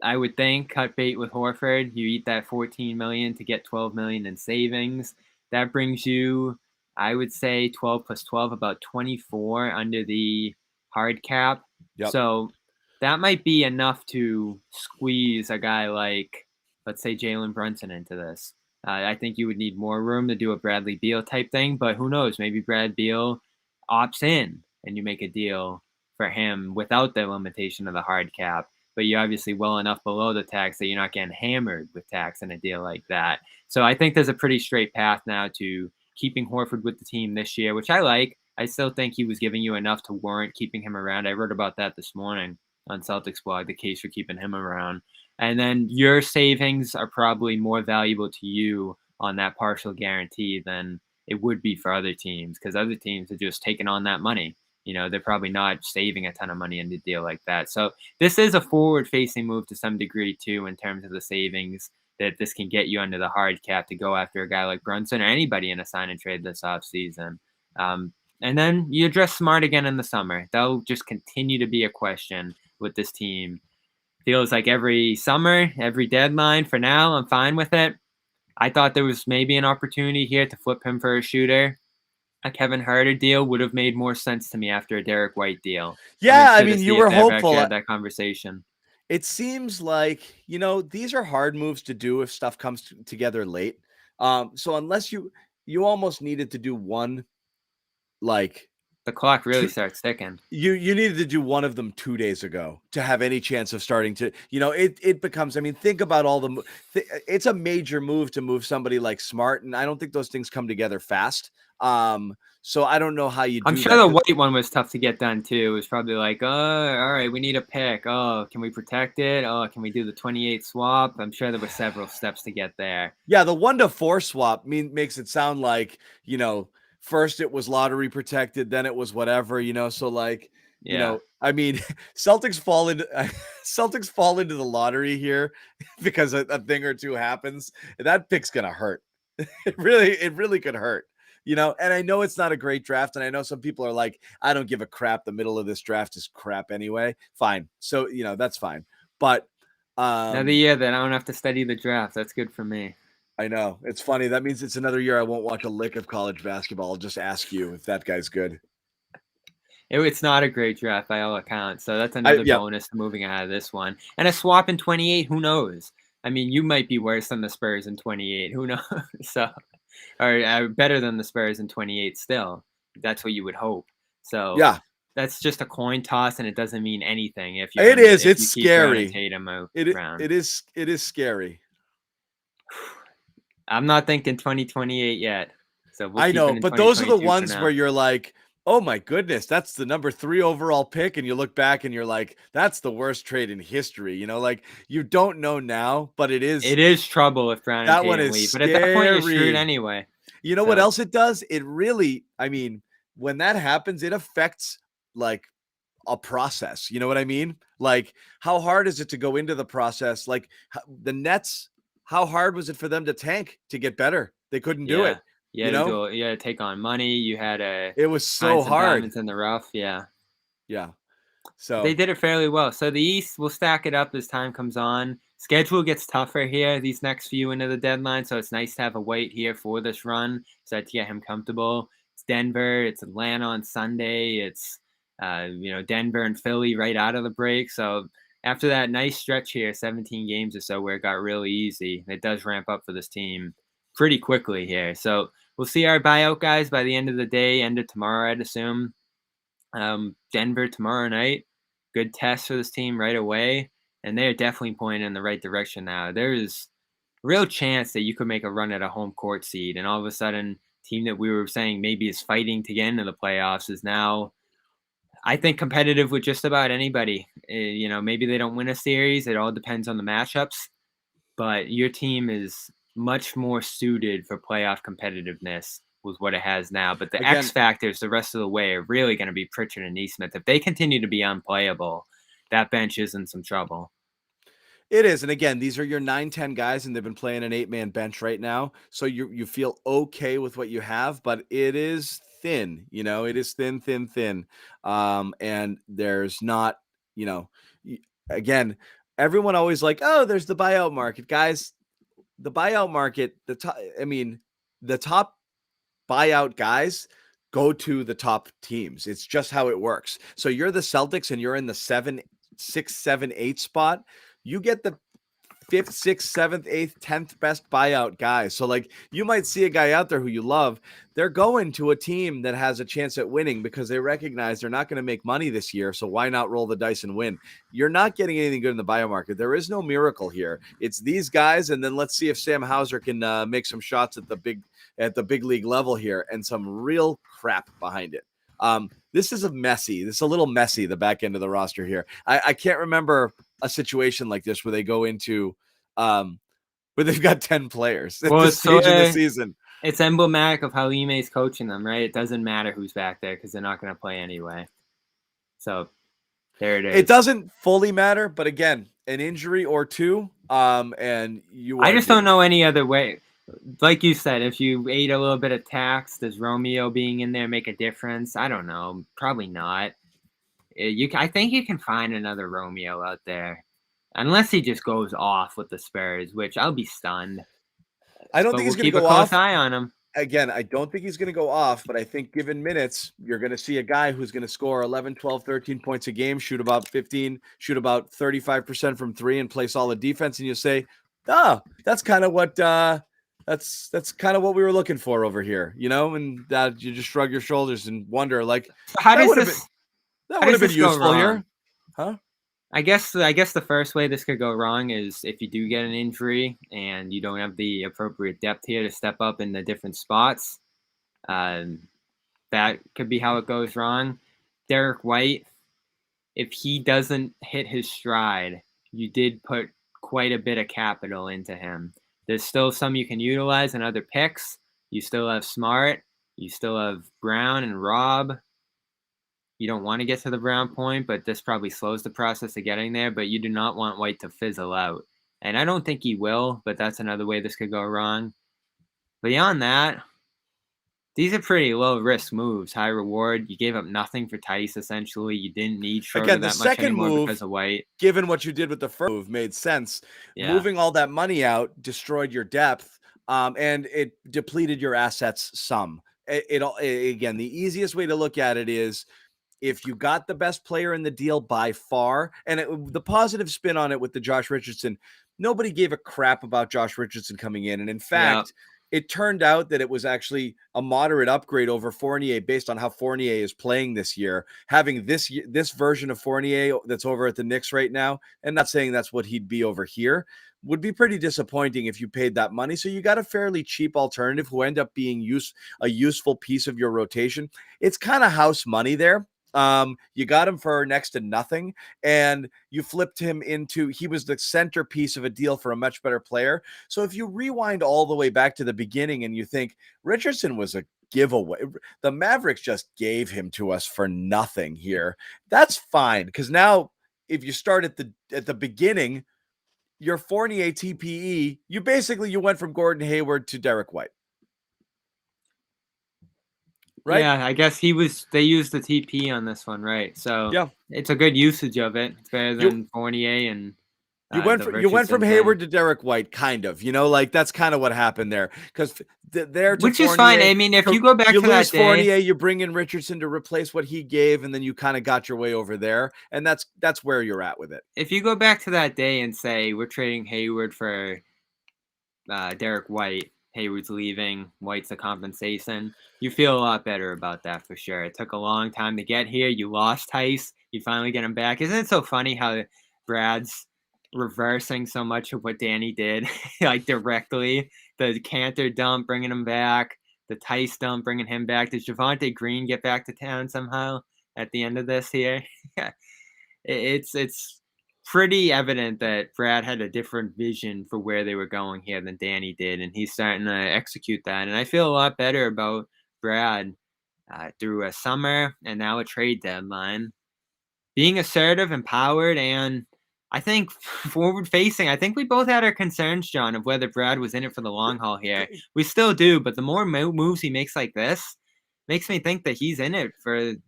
I would think cut bait with Horford. You eat that $14 million to get $12 million in savings. That brings you, I would say, 12 plus 12, about 24 under the hard cap. Yep. So that might be enough to squeeze a guy like, let's say, Jalen Brunson into this. I think you would need more room to do a Bradley Beal type thing, but who knows? Maybe Brad Beal opts in and you make a deal for him without the limitation of the hard cap. But you're obviously well enough below the tax that you're not getting hammered with tax in a deal like that. So I think there's a pretty straight path now to keeping Horford with the team this year, which I like. I still think he was giving you enough to warrant keeping him around. I wrote about that this morning on Celtics blog, the case for keeping him around. And then your savings are probably more valuable to you on that partial guarantee than it would be for other teams, because other teams are just taking on that money. They're probably not saving a ton of money in a deal like that. So this is a forward-facing move to some degree, too, in terms of the savings that this can get you under the hard cap to go after a guy like Brunson or anybody in a sign and trade this offseason. And then you address Smart again in the summer. That'll just continue to be a question with this team. Feels like every summer, every deadline for now, I'm fine with it. I thought there was maybe an opportunity here to flip him for a shooter. A Kevin Harder deal would have made more sense to me after a Derek White deal. Yeah, I mean, you were hopeful. Had that conversation. It seems like, these are hard moves to do if stuff comes together late. So unless you almost needed to do one, like the clock really starts ticking. You needed to do one of them 2 days ago to have any chance of starting to, it becomes, I mean, think about all it's a major move to move somebody like Smart. And I don't think those things come together fast. So I don't know how you do I'm sure the White one was tough to get done too. It was probably like, oh, all right, we need a pick. Oh, can we protect it? Oh, can we do the 28 swap? I'm sure there were several steps to get there. Yeah, the 1-4 swap makes it sound like, first it was lottery protected, then it was whatever, so like, I mean, Celtics fall into the lottery here because a thing or two happens. That pick's going to hurt. It really could hurt. And I know it's not a great draft. And I know some people are like, I don't give a crap. The middle of this draft is crap anyway. Fine. So, that's fine. But Another year that I don't have to study the draft. That's good for me. I know. It's funny. That means it's another year I won't watch a lick of college basketball. I'll just ask you if that guy's good. It's not a great draft by all accounts. So that's another bonus moving out of this one. And a swap in 28, who knows? I mean, you might be worse than the Spurs in 28. Who knows? So, or better than the Spurs in 28 still. That's what you would hope. So yeah, that's just a coin toss, and it doesn't mean anything. If you it's scary. Tatum around. It is scary. I'm not thinking 2028 yet. So I know, but those are the ones where you're like, oh my goodness, that's the number 3 overall pick. And you look back and you're like, that's the worst trade in history. Like you don't know now, but it is trouble if Brown and Tatum leave. But at that point, you're screwed anyway. You know what else it does? It really, I mean, when that happens, it affects like a process. You know what I mean? Like how hard is it to go into the process? Like the Nets, how hard was it for them to tank to get better? They couldn't do it. You had to take on money. You had to. It was so hard. Diamonds in the rough. Yeah. So they did it fairly well. So the East will stack it up as time comes on. Schedule gets tougher here these next few into the deadline. So it's nice to have a White here for this run. So to get him comfortable. It's Denver. It's Atlanta on Sunday. It's Denver and Philly right out of the break. So after that nice stretch here, 17 games or so where it got really easy, it does ramp up for this team pretty quickly here. So we'll see our buyout guys by the end of the day, end of tomorrow, I'd assume. Denver tomorrow night, good test for this team right away. And they're definitely pointing in the right direction now. There's a real chance that you could make a run at a home court seed. And all of a sudden, team that we were saying maybe is fighting to get into the playoffs is now, I think, competitive with just about anybody. Maybe they don't win a series. It all depends on the matchups. But your team is much more suited for playoff competitiveness with what it has now. But the X factors the rest of the way are really going to be Pritchard and Nesmith. If they continue to be unplayable, that bench is in some trouble. It is. And again, these are your 9-10 guys, and they've been playing an 8-man bench right now. So you feel okay with what you have, but it is thin. It is thin. And there's not, again, everyone always like, oh, there's the buyout market. Guys, the buyout market, the top buyout guys go to the top teams. It's just how it works. So you're the Celtics and you're in the 7, 6, 7, 8 spot. You get the 5th, 6th, 7th, 8th, 10th best buyout guys. So like you might see a guy out there who you love. They're going to a team that has a chance at winning because they recognize they're not going to make money this year. So why not roll the dice and win? You're not getting anything good in the buyout market. There is no miracle here. It's these guys. And then let's see if Sam Hauser can make some shots at the big league level here and some real crap behind it. This is a little messy, the back end of the roster here. I can't remember a situation like this where they go into where they've got 10 players at this stage in the season. It's emblematic of how Ime's coaching them, right? It doesn't matter who's back there because they're not going to play anyway. So there it is. It doesn't fully matter, but again, an injury or two, and I just don't know any other way. Like you said, if you ate a little bit of tax, does Romeo being in there make a difference? I don't know. Probably not. I think you can find another Romeo out there. Unless he just goes off with the Spurs, which I'll be stunned. I don't think he's going to go off. Keep a close eye on him. Again, I don't think he's going to go off, but I think given minutes, you're going to see a guy who's going to score 11, 12, 13 points a game, shoot about 15, shoot about 35% from 3 and play solid defense. And you say, that's kind of what that's kind of what we were looking for over here, and that you just shrug your shoulders and wonder, like, that would have been useful here, huh? I guess the first way this could go wrong is if you do get an injury and you don't have the appropriate depth here to step up in the different spots. That could be how it goes wrong. Derek White, if he doesn't hit his stride, you did put quite a bit of capital into him. There's still some you can utilize in other picks. You still have Smart. You still have Brown and Rob. You don't want to get to the Brown point, but this probably slows the process of getting there. But you do not want White to fizzle out. And I don't think he will, but that's another way this could go wrong. Beyond that, These are pretty low risk moves, high reward. You gave up nothing for Tice essentially. You didn't need Schroeder Again, the that much second anymore move, because of White. given what you did with the first move, made sense. Yeah. Moving all that money out destroyed your depth, and it depleted your assets some. Again, the easiest way to look at it is if you got the best player in the deal by far, and the positive spin on it with the Josh Richardson, nobody gave a crap about Josh Richardson coming in. And in fact, it turned out that it was actually a moderate upgrade over Fournier based on how Fournier is playing this year. Having this version of Fournier that's over at the Knicks right now, and not saying that's what he'd be over here, would be pretty disappointing if you paid that money. So you got a fairly cheap alternative who end up being a useful piece of your rotation. It's kind of house money there. You got him for next to nothing, and you flipped him into, he was the centerpiece of a deal for a much better player. So if you rewind all the way back to the beginning and you think Richardson was a giveaway, the Mavericks just gave him to us for nothing here, that's fine. Because now if you start at the beginning, your Fournier TPE, you went from Gordon Hayward to Derek White. Right? Yeah, I guess they used the TP on this one, right? So yeah, it's a good usage of it. It's better than Fournier and you went from Hayward to Derek White, kind of. Like that's kind of what happened there. Because which is fine. I mean, if you go back to that day, Fournier, you bring in Richardson to replace what he gave, and then you kind of got your way over there, and that's where you're at with it. If you go back to that day and say we're trading Hayward for Derek White, Hayward's leaving, White's the compensation, you feel a lot better about that for sure. It took a long time to get here. You lost Tice. You finally get him back. Isn't it so funny how Brad's reversing so much of what Danny did, like directly? The Cantor dump, bringing him back. The Tice dump, bringing him back. Did Javonte Green get back to town somehow at the end of this here? Yeah, it's pretty evident that Brad had a different vision for where they were going here than Danny did, and he's starting to execute that. And I feel a lot better about Brad through a summer and now a trade deadline. Being assertive, empowered, and I think forward-facing. I think we both had our concerns, John, of whether Brad was in it for the long haul here. We still do, but the more moves he makes like this makes me think that he's in it for the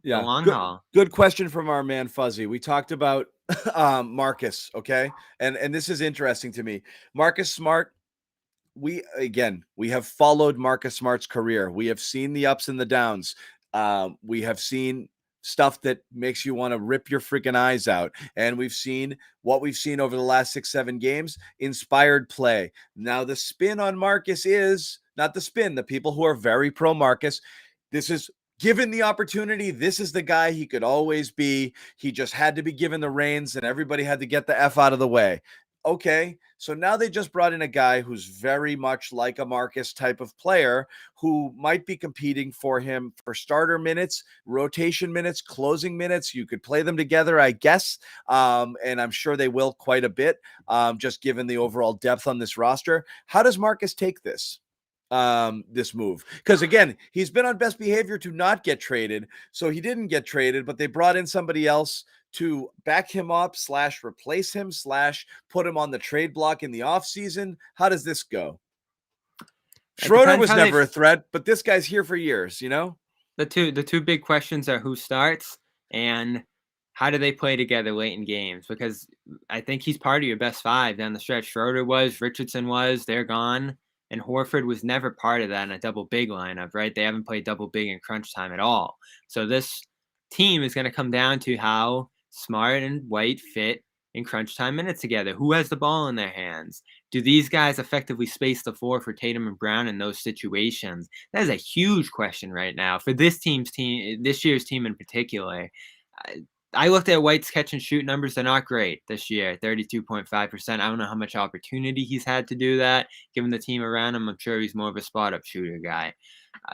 long haul. Good question from our man Fuzzy. We talked about Marcus, okay? And this is interesting to me. Marcus Smart, we have followed Marcus Smart's career. We have seen the ups and the downs. We have seen stuff that makes you want to rip your freaking eyes out. And we've seen what we've seen over the last 6-7 games, inspired play. Now the spin on Marcus is not the spin, the people who are very pro Marcus. This is given the opportunity. This is the guy he could always be. He just had to be given the reins and everybody had to get the F out of the way. Okay, so now they just brought in a guy who's very much like a Marcus type of player who might be competing for him for starter minutes, rotation minutes, closing minutes. You could play them together, I guess, and I'm sure they will quite a bit, just given the overall depth on this roster. How does Marcus take this move? Because again, he's been on best behavior to not get traded, so he didn't get traded, but they brought in somebody else to back him up / replace him / put him on the trade block in the offseason. How does this go? Schroeder was never a threat, but this guy's here for years, The two big questions are who starts and how do they play together late in games? Because I think he's part of your best five down the stretch. Schroeder was, Richardson was, they're gone. And Horford was never part of that in a double big lineup, right? They haven't played double big in crunch time at all. So this team is going to come down to how Smart and White fit in crunch time minutes together. Who has the ball in their hands? Do these guys effectively space the floor for Tatum and Brown in those situations? That is a huge question right now for this year's team in particular. I looked at White's catch and shoot numbers. They're not great this year, 32.5%. I don't know how much opportunity he's had to do that. Given the team around him, I'm sure he's more of a spot-up shooter guy.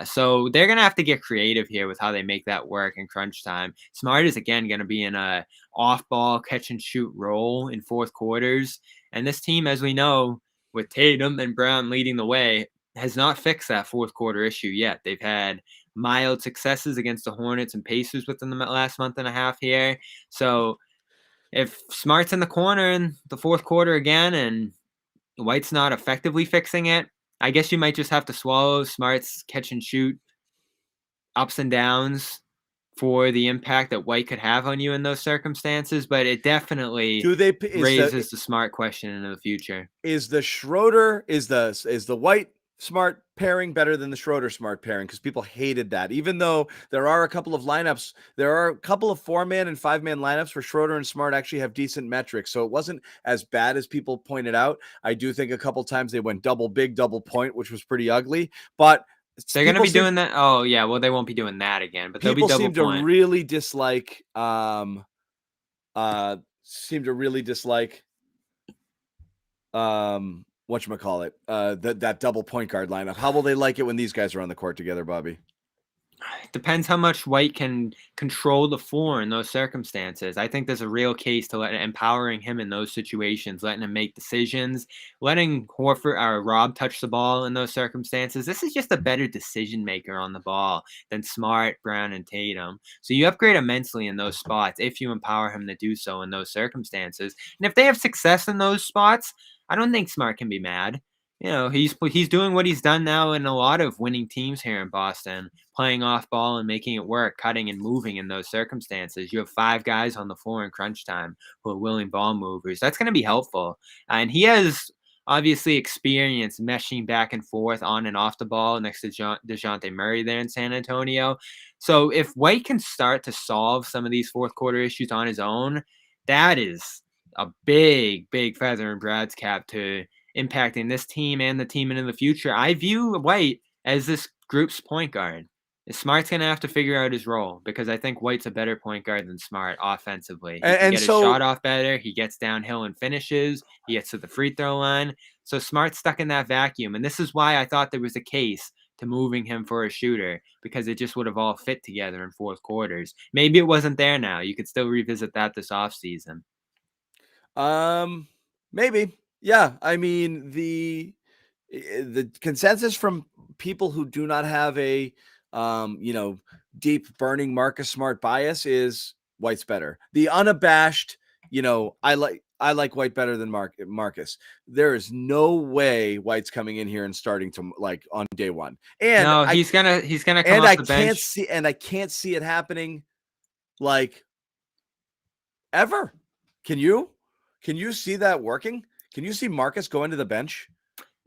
So they're going to have to get creative here with how they make that work in crunch time. Smart is, again, going to be in a off-ball catch-and-shoot role in fourth quarters. And this team, as we know, with Tatum and Brown leading the way, has not fixed that fourth quarter issue yet. They've had mild successes against the Hornets and Pacers within the last month and a half here. So if Smart's in the corner in the fourth quarter again and White's not effectively fixing it, I guess you might just have to swallow Smart's catch and shoot ups and downs for the impact that White could have on you in those circumstances, but it definitely raises the Smart question into the future. Is the Schroeder is the White Smart pairing better than the Schroeder Smart pairing? Because people hated that. Even though there are a couple of lineups, there are a couple of 4-man and 5-man lineups where Schroeder and Smart actually have decent metrics. So it wasn't as bad as people pointed out. I do think a couple times they went double big, double point, which was pretty ugly. But they're going to be doing that. Oh yeah, well they won't be doing that again. But they'll be double point. People seem to really dislike. Whatchamacallit, that double point guard lineup. How will they like it when these guys are on the court together, Bobby? Depends how much White can control the floor in those circumstances. I think there's a real case to empowering him in those situations, letting him make decisions, letting Horford or Rob touch the ball in those circumstances. This is just a better decision maker on the ball than Smart, Brown, and Tatum. So you upgrade immensely in those spots if you empower him to do so in those circumstances. And if they have success in those spots, I don't think Smart can be mad. You know, he's doing what he's done now in a lot of winning teams here in Boston, playing off ball and making it work, cutting and moving in those circumstances. You have 5 guys on the floor in crunch time who are willing ball movers. That's going to be helpful. And he has obviously experience meshing back and forth on and off the ball next to DeJounte Murray there in San Antonio. So if White can start to solve some of these fourth quarter issues on his own, that is a big, big feather in Brad's cap to impacting this team and the team into the future. I view White as this group's point guard. Smart's going to have to figure out his role because I think White's a better point guard than Smart offensively. He can get his shot off better. He gets downhill and finishes. He gets to the free throw line. So Smart's stuck in that vacuum. And this is why I thought there was a case to moving him for a shooter because it just would have all fit together in fourth quarters. Maybe it wasn't there now. You could still revisit that this offseason. Maybe. Yeah, I mean the consensus from people who do not have a deep burning Marcus Smart bias is White's better. The unabashed, I like White better than Marcus. There is no way White's coming in here and starting to like on day one. And no, he's gonna come off the bench. I can't see it happening like ever. Can you see that working? Can you see Marcus going to the bench?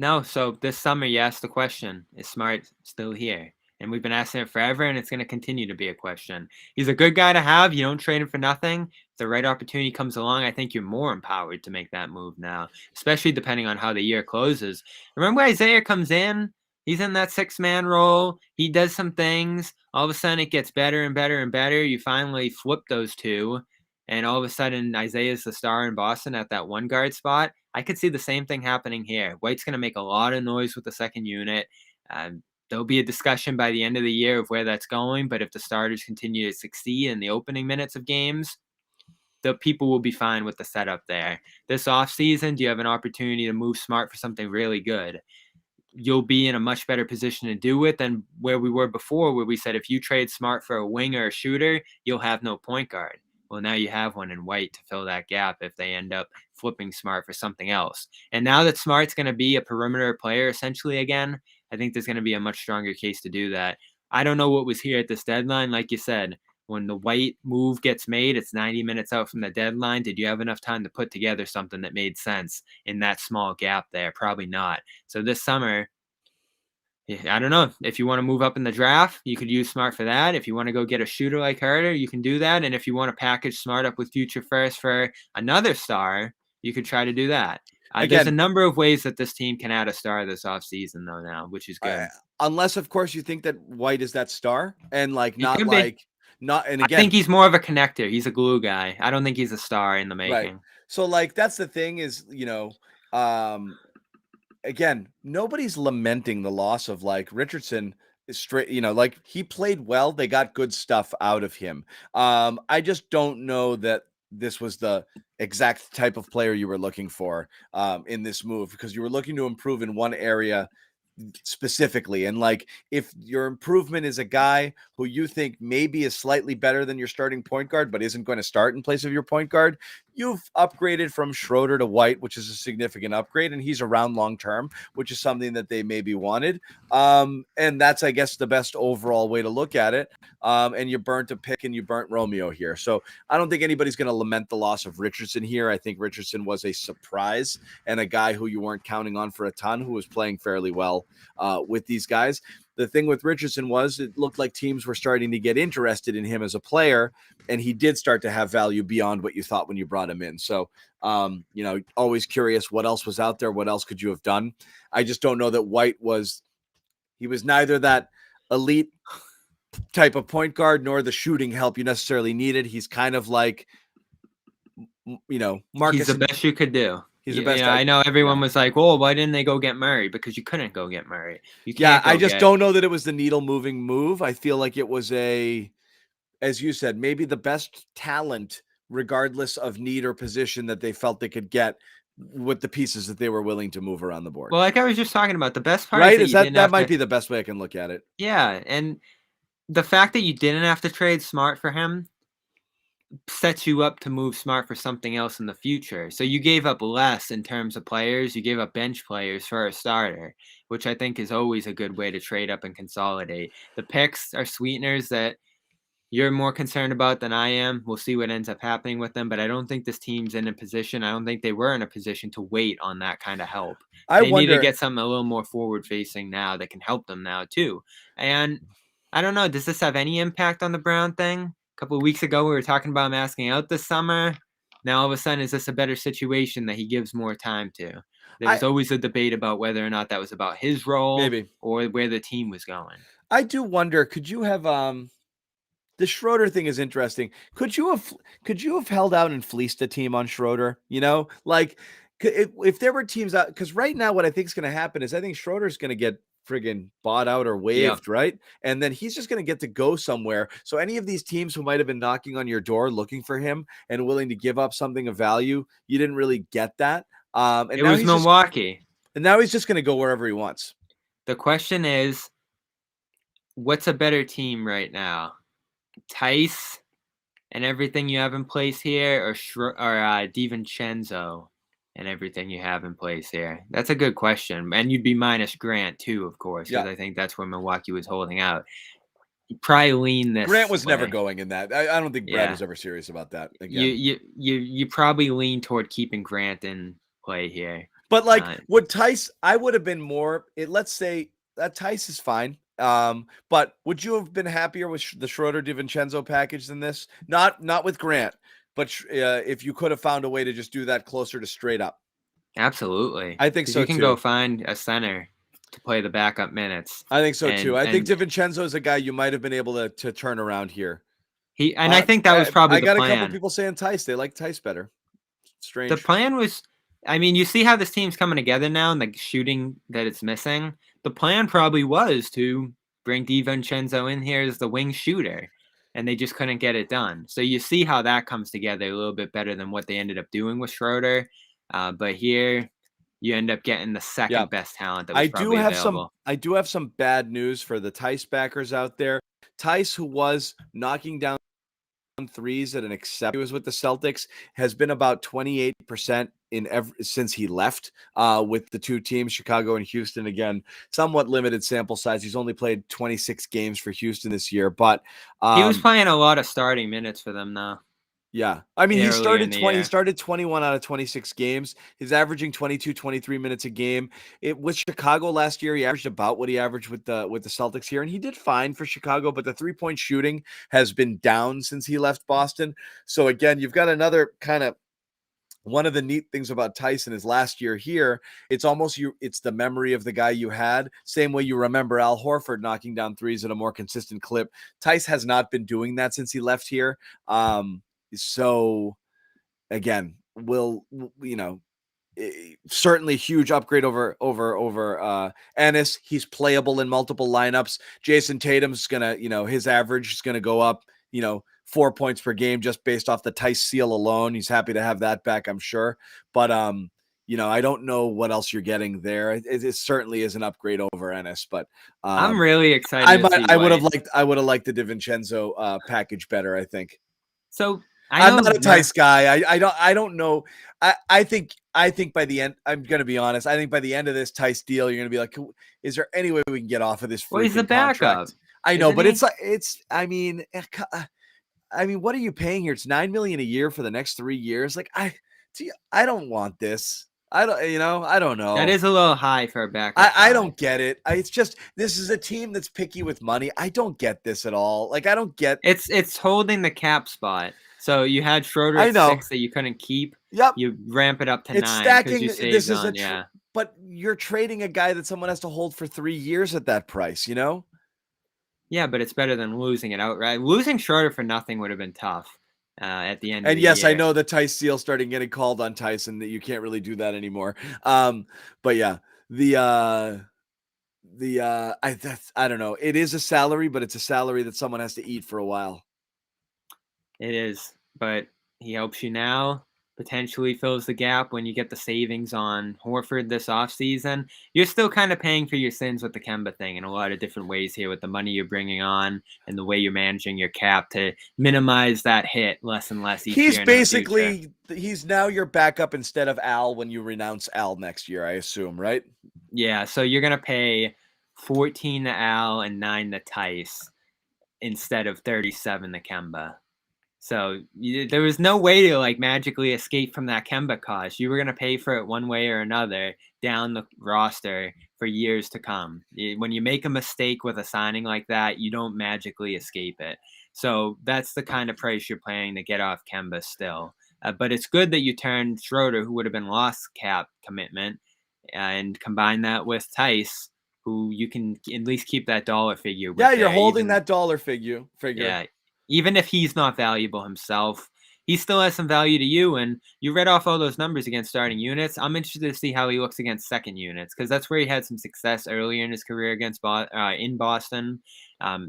No. So this summer, you asked the question, is Smart still here? And we've been asking it forever, and it's going to continue to be a question. He's a good guy to have. You don't trade him for nothing. If the right opportunity comes along, I think you're more empowered to make that move now, especially depending on how the year closes. Remember Isaiah comes in? He's in that 6-man role. He does some things. All of a sudden, it gets better and better and better. You finally flip those two. And all of a sudden, Isaiah's the star in Boston at that 1 guard spot. I could see the same thing happening here. White's going to make a lot of noise with the second unit. There'll be a discussion by the end of the year of where that's going. But if the starters continue to succeed in the opening minutes of games, the people will be fine with the setup there. This offseason, do you have an opportunity to move Smart for something really good? You'll be in a much better position to do it than where we were before, where we said if you trade Smart for a wing or a shooter, you'll have no point guard. Well, now you have one in White to fill that gap if they end up flipping Smart for something else. And now that Smart's going to be a perimeter player essentially again, I think there's going to be a much stronger case to do that. I don't know what was here at this deadline. Like you said, when the White move gets made, it's 90 minutes out from the deadline. Did you have enough time to put together something that made sense in that small gap there? Probably not. So this summer, I don't know. If you want to move up in the draft, you could use Smart for that. If you want to go get a shooter like Herder, you can do that. And if you want to package Smart up with future first for another star, you could try to do that. There's a number of ways that this team can add a star this offseason, though, now, which is good. Unless, of course, you think that White is that star and and again, I think he's more of a connector. He's a glue guy. I don't think he's a star in the making. Right. So, that's the thing is, again, nobody's lamenting the loss of Richardson is straight, he played well. They got good stuff out of him. I just don't know that this was the exact type of player you were looking for in this move because you were looking to improve in one area specifically. And like, if your improvement is a guy who you think maybe is slightly better than your starting point guard, but isn't going to start in place of your point guard, you've upgraded from Schroeder to White, which is a significant upgrade. And he's around long-term, which is something that they maybe wanted. And that's, I guess, the best overall way to look at it. And you burnt a pick and you burnt Romeo here. So I don't think anybody's going to lament the loss of Richardson here. I think Richardson was a surprise and a guy who you weren't counting on for a ton, who was playing fairly well with these guys. The thing with Richardson was it looked like teams were starting to get interested in him as a player, and he did start to have value beyond what you thought when you brought him in. So, always curious what else was out there. What else could you have done? I just don't know that White was neither that elite type of point guard nor the shooting help you necessarily needed. He's kind of like, Marcus. He's the best you could do. He's the best. Yeah, I know everyone was like, "Well, why didn't they go get Murray?" Because you couldn't go get Murray. I just don't know that it was the needle moving move. I feel like it was as you said, maybe the best talent, regardless of need or position, that they felt they could get with the pieces that they were willing to move around the board. Well, like I was just talking about, the best part right? Is that might be the best way I can look at it. Yeah, and the fact that you didn't have to trade Smart for him sets you up to move Smart for something else in the future. So you gave up less in terms of players. You gave up bench players for a starter, which I think is always a good way to trade up and consolidate. The picks are sweeteners that you're more concerned about than I am. We'll see what ends up happening with them, but I don't think this team's in a position. I don't think they were in a position to wait on that kind of help. They need to get something a little more forward-facing now that can help them now too. And I don't know, does this have any impact on the Brown thing? A couple of weeks ago, we were talking about him asking out this summer. Now, all of a sudden, is this a better situation that he gives more time to? There was always a debate about whether or not that was about his role or where the team was going. I do wonder, could you have the Schroeder thing is interesting. Could you have held out and fleeced a team on Schroeder? Like if there were teams out, because right now what I think is going to happen is I think Schroeder's going to get friggin' bought out or waived, right? And then he's just going to get to go somewhere. So any of these teams who might have been knocking on your door looking for him and willing to give up something of value, you didn't really get that. And it was Milwaukee. And now he's just going to go wherever he wants. The question is, what's a better team right now? Tice and everything you have in place here, or DiVincenzo and everything you have in place here? That's a good question. And you'd be minus Grant too, of course, because I think that's where Milwaukee was holding out. You probably lean this. Grant was never going in that. I don't think Brad was ever serious about that. Again. You probably lean toward keeping Grant in play here. But like would Tice, I would have been more. Let's say that Tice is fine. But would you have been happier with the Schroeder DiVincenzo package than this? Not with Grant, but if you could have found a way to just do that closer to straight up. Absolutely. I think so. You can go find a center to play the backup minutes. I think so too. I think DiVincenzo is a guy you might have been able to turn around here. I think that was probably the plan. I got a couple people saying Tice. They like Tice better. Strange. The plan was, you see how this team's coming together now and the shooting that it's missing. The plan probably was to bring DiVincenzo in here as the wing shooter, and they just couldn't get it done. So you see how that comes together a little bit better than what they ended up doing with Schroeder. But here you end up getting the second best talent that was probably available. I do have some bad news for the Tice backers out there. Tice, who was knocking down threes at an acceptable, he was with the Celtics, has been about 28% since he left with the two teams, Chicago and Houston. Again, somewhat limited sample size. He's only played 26 games for Houston this year, but he was playing a lot of starting minutes for them now. Yeah. He started 21 out of 26 games. He's averaging 22, 23 minutes a game. With Chicago last year, he averaged about what he averaged with the Celtics here, and he did fine for Chicago, but the three-point shooting has been down since he left Boston. So again, you've got another kind of one of the neat things about Tyson is last year here, it's the memory of the guy you had. Same way you remember Al Horford knocking down threes at a more consistent clip. Tice has not been doing that since he left here. So again, certainly huge upgrade over Ennis. He's playable in multiple lineups. Jason Tatum's gonna, his average is gonna go up, 4 points per game just based off the Tice seal alone. He's happy to have that back, I'm sure. But I don't know what else you're getting there. It certainly is an upgrade over Ennis, but I'm really excited to see I would have White. liked the DiVincenzo package better, I think. So I I'm know not a Tice guy. I don't know. I think by the end, I'm gonna be honest. I think by the end of this Tice deal, you're gonna be like, is there any way we can get off of this well, he's the freaking backup, contract? I know, isn't but he? I mean, what are you paying here? It's $9 million a year for the next 3 years. Like, I don't want this. I don't That know. is a little high for a backup. I don't get it. It's just, this is a team that's picky with money. I don't get this at all. Like, I don't get. It's holding the cap spot. So you had Schroeder I at know. 6 that you couldn't keep. Yep. You ramp it up to It's 9 because stacking. you This saved is on. Yeah. but you're trading a guy that someone has to hold for 3 years at that price, Yeah, but it's better than losing it outright. Losing Schroeder for nothing would have been tough at the end of And the yes, year. I know the Tice seal started getting called on Tyson, that you can't really do that anymore. But yeah, I don't know. It is a salary, but it's a salary that someone has to eat for a while. It is, but he helps you now, potentially fills the gap when you get the savings on Horford this offseason. You're still kind of paying for your sins with the Kemba thing in a lot of different ways here with the money you're bringing on and the way you're managing your cap to minimize that hit less and less each He's year. basically, he's now your backup instead of Al when you renounce Al next year, I assume, right? Yeah, so you're going to pay 14 to Al and 9 to Tice instead of 37 to Kemba. So there was no way to like magically escape from that Kemba cost. You were going to pay for it one way or another down the roster for years to come. When you make a mistake with a signing like that, you don't magically escape it. So that's the kind of price you're paying to get off Kemba still. But it's good that you turned Schroeder, who would have been lost cap commitment, and combine that with Tice, who you can at least keep that dollar figure with. Yeah, you're there, holding that dollar figure. Yeah, even if he's not valuable himself, he still has some value to you. And you read off all those numbers against starting units. I'm interested to see how he looks against second units because that's where he had some success earlier in his career against in Boston.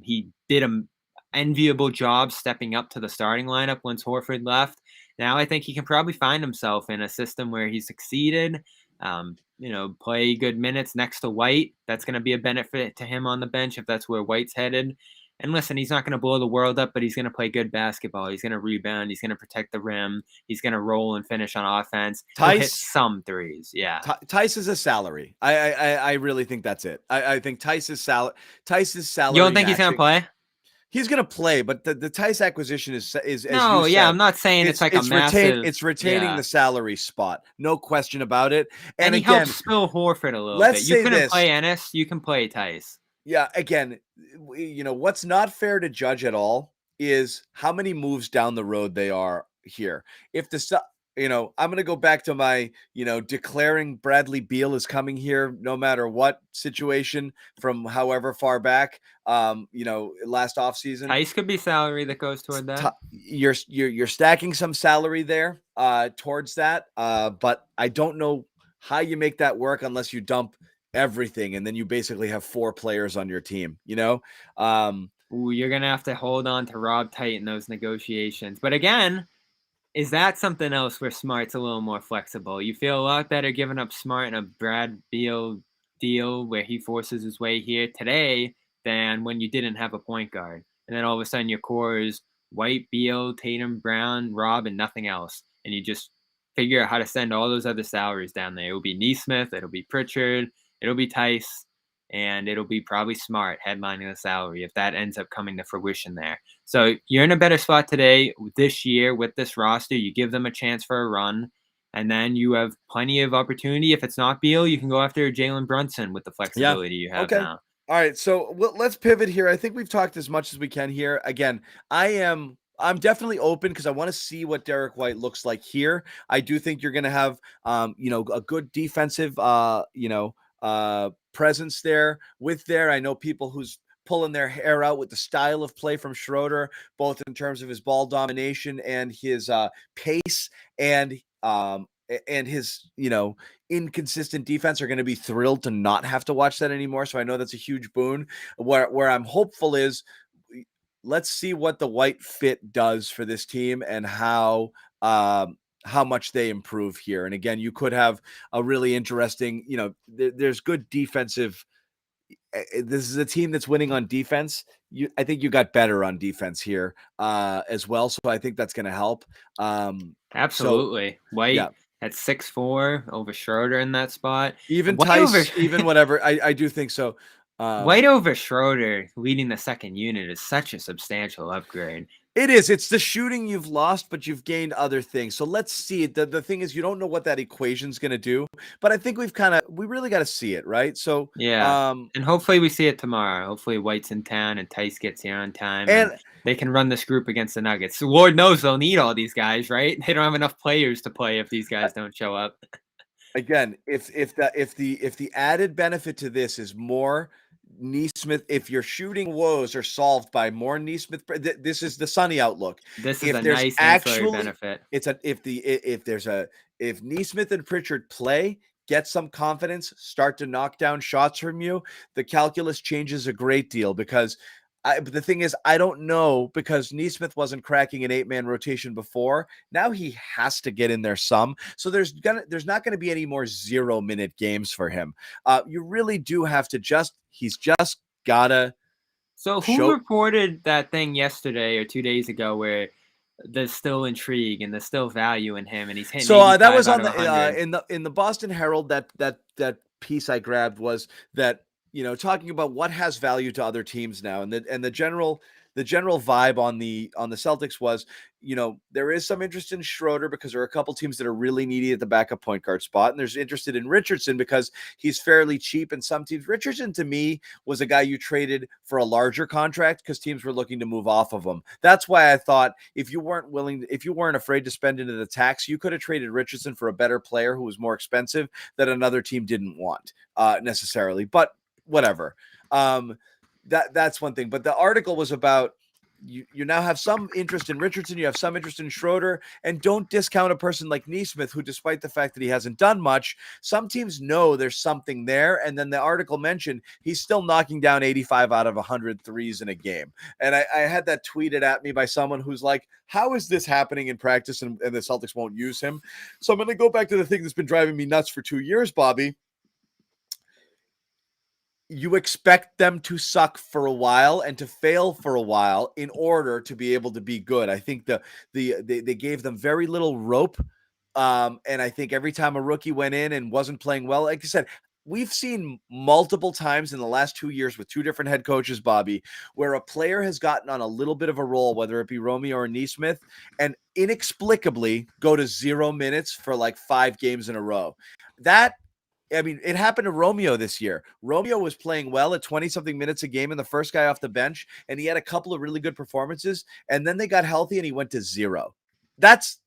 He did an enviable job stepping up to the starting lineup once Horford left. Now I think he can probably find himself in a system where he succeeded. Play good minutes next to White. That's going to be a benefit to him on the bench if that's where White's headed. And listen, he's not going to blow the world up, but he's going to play good basketball. He's going to rebound. He's going to protect the rim. He's going to roll and finish on offense. He'll hit some threes. Yeah. Tice is a salary. I really think that's it. I think Tice's salary. You don't think he's going to play? He's going to play, but the Tice acquisition is no. As you yeah, said, I'm not saying it's like a massive. It's retaining the salary spot, no question about it. And he again, helps spill Horford a little bit. You couldn't play Ennis. You can play Tice. Yeah, again, what's not fair to judge at all is how many moves down the road they are here. If I'm going to go back to my, declaring Bradley Beal is coming here no matter what situation from however far back, last offseason. Tice could be salary that goes toward that. You're stacking some salary there towards that, but I don't know how you make that work unless you dump everything and then you basically have 4 players on your team. You're gonna have to hold on to Rob tight in those negotiations. But again, is that something else where Smart's a little more flexible? You feel a lot better giving up Smart in a Brad Beal deal where he forces his way here today than when you didn't have a point guard, and then all of a sudden your core is White, Beal, Tatum, Brown, Rob, and nothing else, and you just figure out how to send all those other salaries down there. It'll be Neesmith, it'll be Pritchard, it'll be Tice, and it'll be probably Smart headlining the salary if that ends up coming to fruition there. So you're in a better spot today this year with this roster. You give them a chance for a run, and then you have plenty of opportunity. If it's not Beal, you can go after Jalen Brunson with the flexibility you have now. All right, so let's pivot here. I think we've talked as much as we can here. Again, I'm definitely open because I want to see what Derek White looks like here. I do think you're going to have, a good defensive, presence there I know people who's pulling their hair out with the style of play from Schroeder, both in terms of his ball domination and his pace and his, inconsistent defense are going to be thrilled to not have to watch that anymore. So I know that's a huge boon. Where I'm hopeful is let's see what the White fit does for this team and how how much they improve here. And again, you could have a really interesting, there's good defensive. This is a team that's winning on defense. I think you got better on defense here as well. So I think that's going to help. Absolutely. White yeah. at 6'4" over Schroeder in that spot. Even White Tice, even whatever. I do think so. White over Schroeder leading the second unit is such a substantial upgrade. It is. It's the shooting you've lost, but you've gained other things. So let's see it. The thing is, you don't know what that equation's going to do, but I think we really got to see it, right? So yeah, and hopefully we see it tomorrow. Hopefully White's in town and Tice gets here on time, and they can run this group against the Nuggets. So Lord knows they'll need all these guys, right? They don't have enough players to play if these guys don't show up. Again, if the added benefit to this is more Nesmith, if your shooting woes are solved by more Nesmith, this is the sunny outlook. This is a nice ancillary benefit. If Nesmith and Pritchard play, get some confidence, start to knock down shots from you, the calculus changes a great deal because but the thing is, I don't know because Nesmith wasn't cracking an 8-man rotation before. Now he has to get in there some. So there's not going to be any more 0-minute games for him. You really do have to he's just gotta. So who reported that thing yesterday or 2 days ago where there's still intrigue and there's still value in him and he's hitting? So that was on in the Boston Herald. That piece I grabbed was that. Talking about what has value to other teams now, and the general vibe on the Celtics was, there is some interest in Schroeder because there are a couple teams that are really needy at the backup point guard spot, and there's interested in Richardson because he's fairly cheap. And some teams, Richardson to me was a guy you traded for a larger contract because teams were looking to move off of him. That's why I thought if you weren't afraid to spend into the tax, you could have traded Richardson for a better player who was more expensive that another team didn't want necessarily, but. Whatever. That's one thing. But the article was about you now have some interest in Richardson, you have some interest in Schroeder, and don't discount a person like Nesmith, who, despite the fact that he hasn't done much, some teams know there's something there. And then the article mentioned he's still knocking down 85 out of 100 threes in a game. And I had that tweeted at me by someone who's like, how is this happening in practice and the Celtics won't use him? So I'm going to go back to the thing that's been driving me nuts for 2 years, Bobby. You expect them to suck for a while and to fail for a while in order to be able to be good. I think they gave them very little rope. And I think every time a rookie went in and wasn't playing well, like I said, we've seen multiple times in the last 2 years with two different head coaches, Bobby, where a player has gotten on a little bit of a roll, whether it be Romeo or Nesmith, and inexplicably go to 0 minutes for like 5 games in a row. It happened to Romeo this year. Romeo was playing well at 20-something minutes a game and the first guy off the bench, and he had a couple of really good performances, and then they got healthy and he went to 0. That's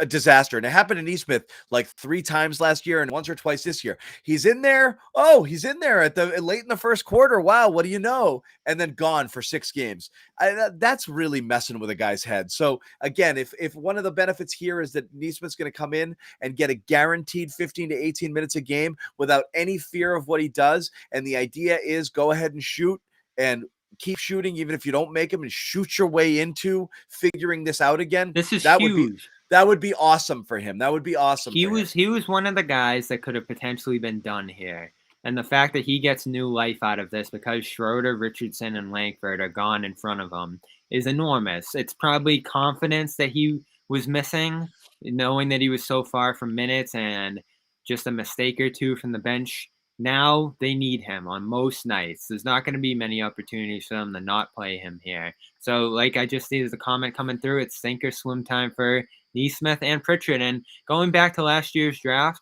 a disaster. And it happened to Nesmith like 3 times last year and once or twice this year. He's in there. Oh, he's in there at the late in the first quarter. Wow, what do you know? And then gone for 6 games. That's really messing with a guy's head. So again, if one of the benefits here is that Nesmith's going to come in and get a guaranteed 15 to 18 minutes a game without any fear of what he does, and the idea is go ahead and shoot and keep shooting even if you don't make them and shoot your way into figuring this out again. This is huge. That would be awesome for him. That would be awesome. He was one of the guys that could have potentially been done here. And the fact that he gets new life out of this because Schroeder, Richardson, and Langford are gone in front of him is enormous. It's probably confidence that he was missing, knowing that he was so far from minutes and just a mistake or two from the bench. Now they need him on most nights. There's not going to be many opportunities for them to not play him here. So like I just see the comment coming through, it's sink or swim time for Nesmith and Pritchard. And going back to last year's draft,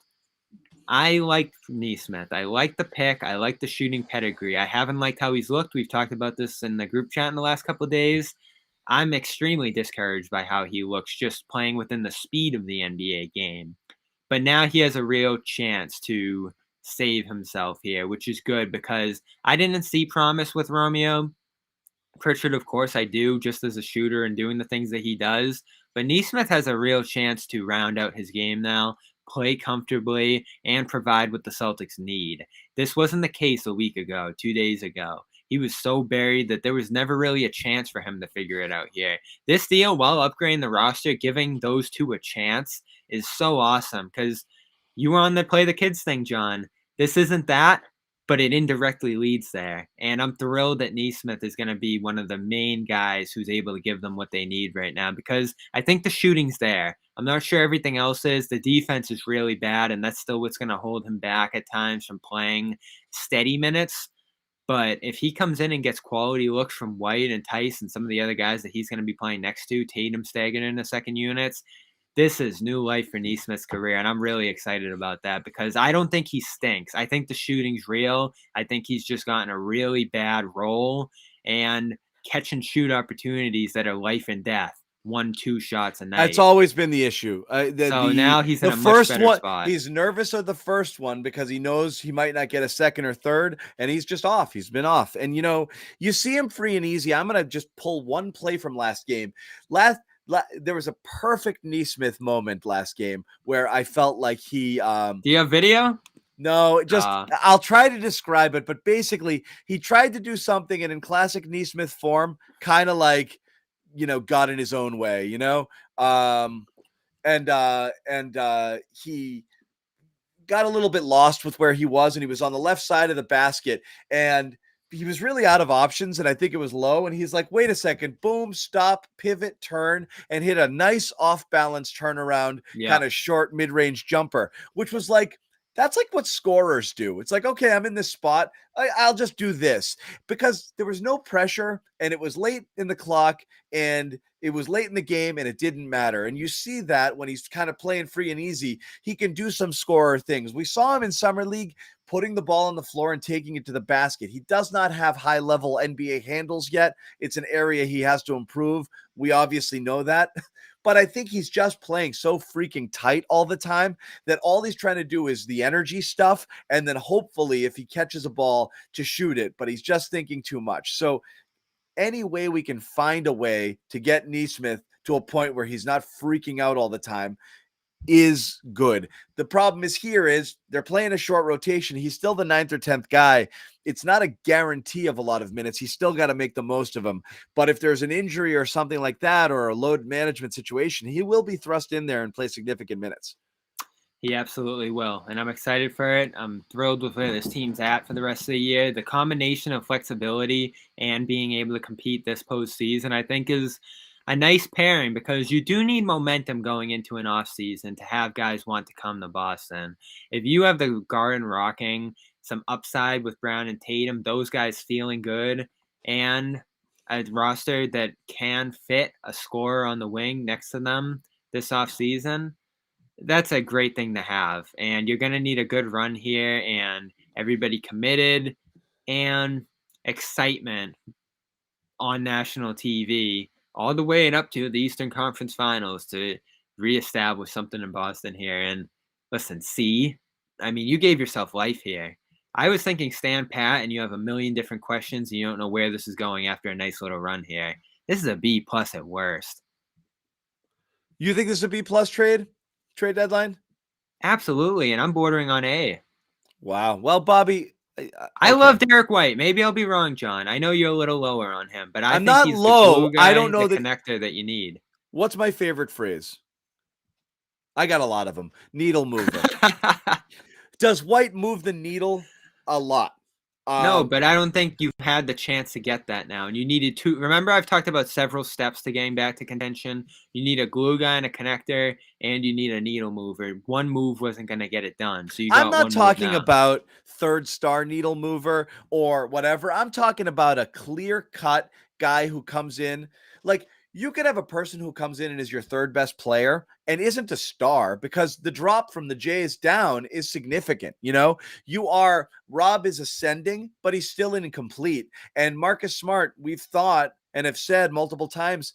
I liked Nesmith. I liked the pick. I liked the shooting pedigree. I haven't liked how he's looked. We've talked about this in the group chat in the last couple of days. I'm extremely discouraged by how he looks just playing within the speed of the NBA game. But now he has a real chance to save himself here, which is good because I didn't see promise with Romeo. Pritchard, of course, I do, just as a shooter and doing the things that he does. But Nesmith has a real chance to round out his game now, play comfortably, and provide what the Celtics need. This wasn't the case a week ago, 2 days ago. he was so buried that there was never really a chance for him to figure it out here. This deal, while upgrading the roster, giving those two a chance is so awesome because you were on the play the kids thing, John. This isn't that, but it indirectly leads there. And I'm thrilled that Neesmith is going to be one of the main guys who's able to give them what they need right now because I think the shooting's there. I'm not sure everything else is. The defense is really bad, and that's still what's going to hold him back at times from playing steady minutes. But if he comes in and gets quality looks from White and Tice and some of the other guys that he's going to be playing next to, Tatum staggering in the second units, this is new life for Neesmith's career, and I'm really excited about that because I don't think he stinks. I think the shooting's real. I think he's just gotten a really bad role and catch and shoot opportunities that are life and death. 1-2 shots a night. That's always been the issue. So now he's in a much first better one, spot. He's nervous of the first one because he knows he might not get a second or third, and he's just off. He's been off. And, you see him free and easy. I'm going to just pull one play from last game. There was a perfect Neesmith moment last game where I felt like he Do you have video? No, I'll try to describe it, but basically he tried to do something and in classic Neesmith form, kind of like, got in his own way, he got a little bit lost with where he was, and he was on the left side of the basket, and he was really out of options, and I think it was low, and he's like, wait a second, boom, stop, pivot, turn, and hit a nice off-balance turnaround, kind of short mid-range jumper, which was like, that's like what scorers do. It's like, okay, I'm in this spot. I'll just do this because there was no pressure and it was late in the clock and it was late in the game and it didn't matter. And you see that when he's kind of playing free and easy, he can do some scorer things. We saw him in Summer League putting the ball on the floor and taking it to the basket. He does not have high-level NBA handles yet. It's an area he has to improve. We obviously know that. But I think he's just playing so freaking tight all the time that all he's trying to do is the energy stuff. And then hopefully if he catches a ball to shoot it, but he's just thinking too much. So any way we can find a way to get Neesmith to a point where he's not freaking out all the time is good. The problem is they're playing a short rotation. He's still the 9th or 10th guy. It's not a guarantee of a lot of minutes. He's still got to make the most of them. But if there's an injury or something like that, or a load management situation, he will be thrust in there and play significant minutes. He absolutely will. And I'm excited for it. I'm thrilled with where this team's at for the rest of the year. The combination of flexibility and being able to compete this postseason, I think, is a nice pairing because you do need momentum going into an off season to have guys want to come to Boston. If you have the Garden rocking, some upside with Brown and Tatum, those guys feeling good, and a roster that can fit a scorer on the wing next to them this off season, that's a great thing to have. And you're going to need a good run here and everybody committed and excitement on national TV all the way and up to the Eastern Conference Finals to reestablish something in Boston here. And listen, you gave yourself life here. I was thinking stand pat and you have a million different questions and you don't know where this is going after a nice little run here. This is a B+ at worst. You think this is a B+ trade deadline? Absolutely, and I'm bordering on A. Wow. Well, Bobby, I love Derek White. Maybe I'll be wrong, John. I know you're a little lower on him, but I'm think not he's low. The glue guy, I don't know the that connector that you need. What's my favorite phrase? I got a lot of them. Needle mover. Does White move the needle? A lot. No, but I don't think you've had the chance to get that now. And you needed two. Remember, I've talked about several steps to getting back to contention. You need a glue guy and a connector, and you need a needle mover. One move wasn't going to get it done. So I'm not talking about third star needle mover or whatever. I'm talking about a clear-cut guy who comes in. Like, you could have a person who comes in and is your third best player and isn't a star because the drop from the Jays down is significant. Rob is ascending, but he's still incomplete. And Marcus Smart, we've thought and have said multiple times,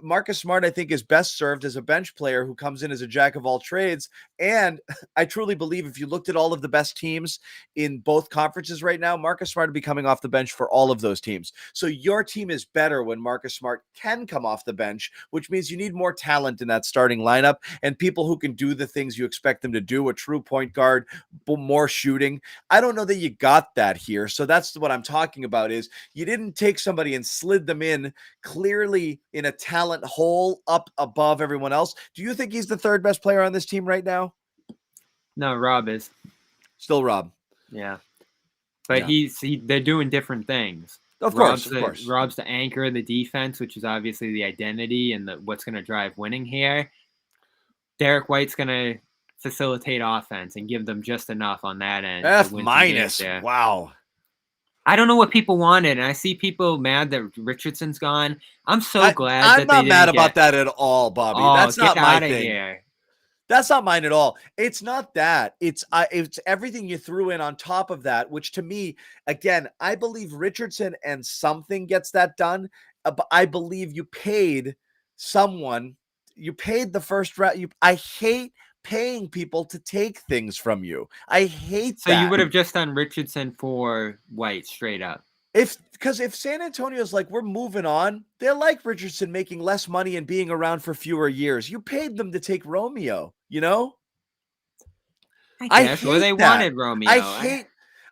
Marcus Smart, I think, is best served as a bench player who comes in as a jack of all trades. And I truly believe if you looked at all of the best teams in both conferences right now, Marcus Smart would be coming off the bench for all of those teams. So your team is better when Marcus Smart can come off the bench, which means you need more talent in that starting lineup and people who can do the things you expect them to do, a true point guard, more shooting. I don't know that you got that here. So that's what I'm talking about is you didn't take somebody and slid them in clearly in a talent hole up above everyone else. Do you think he's the third best player on this team right now? No, Rob is. Still Rob. Yeah. But they're doing different things. Of course. Rob's the anchor of the defense, which is obviously the identity and what's going to drive winning here. Derek White's going to facilitate offense and give them just enough on that end. F minus. Wow. I don't know what people wanted, and I see people mad that Richardson's gone. I'm so glad I'm not mad about that at all, Bobby. That's not my thing. Here. That's not mine at all. It's not that. It's everything you threw in on top of that, which to me, again, I believe Richardson and something gets that done. But I believe you paid someone. You paid the first round. I hate paying people to take things from you. I hate that. So you would have just done Richardson for White straight up. Because if San Antonio's like, we're moving on, they're like Richardson making less money and being around for fewer years. You paid them to take Romeo, you know? I guess. Well, they wanted Romeo.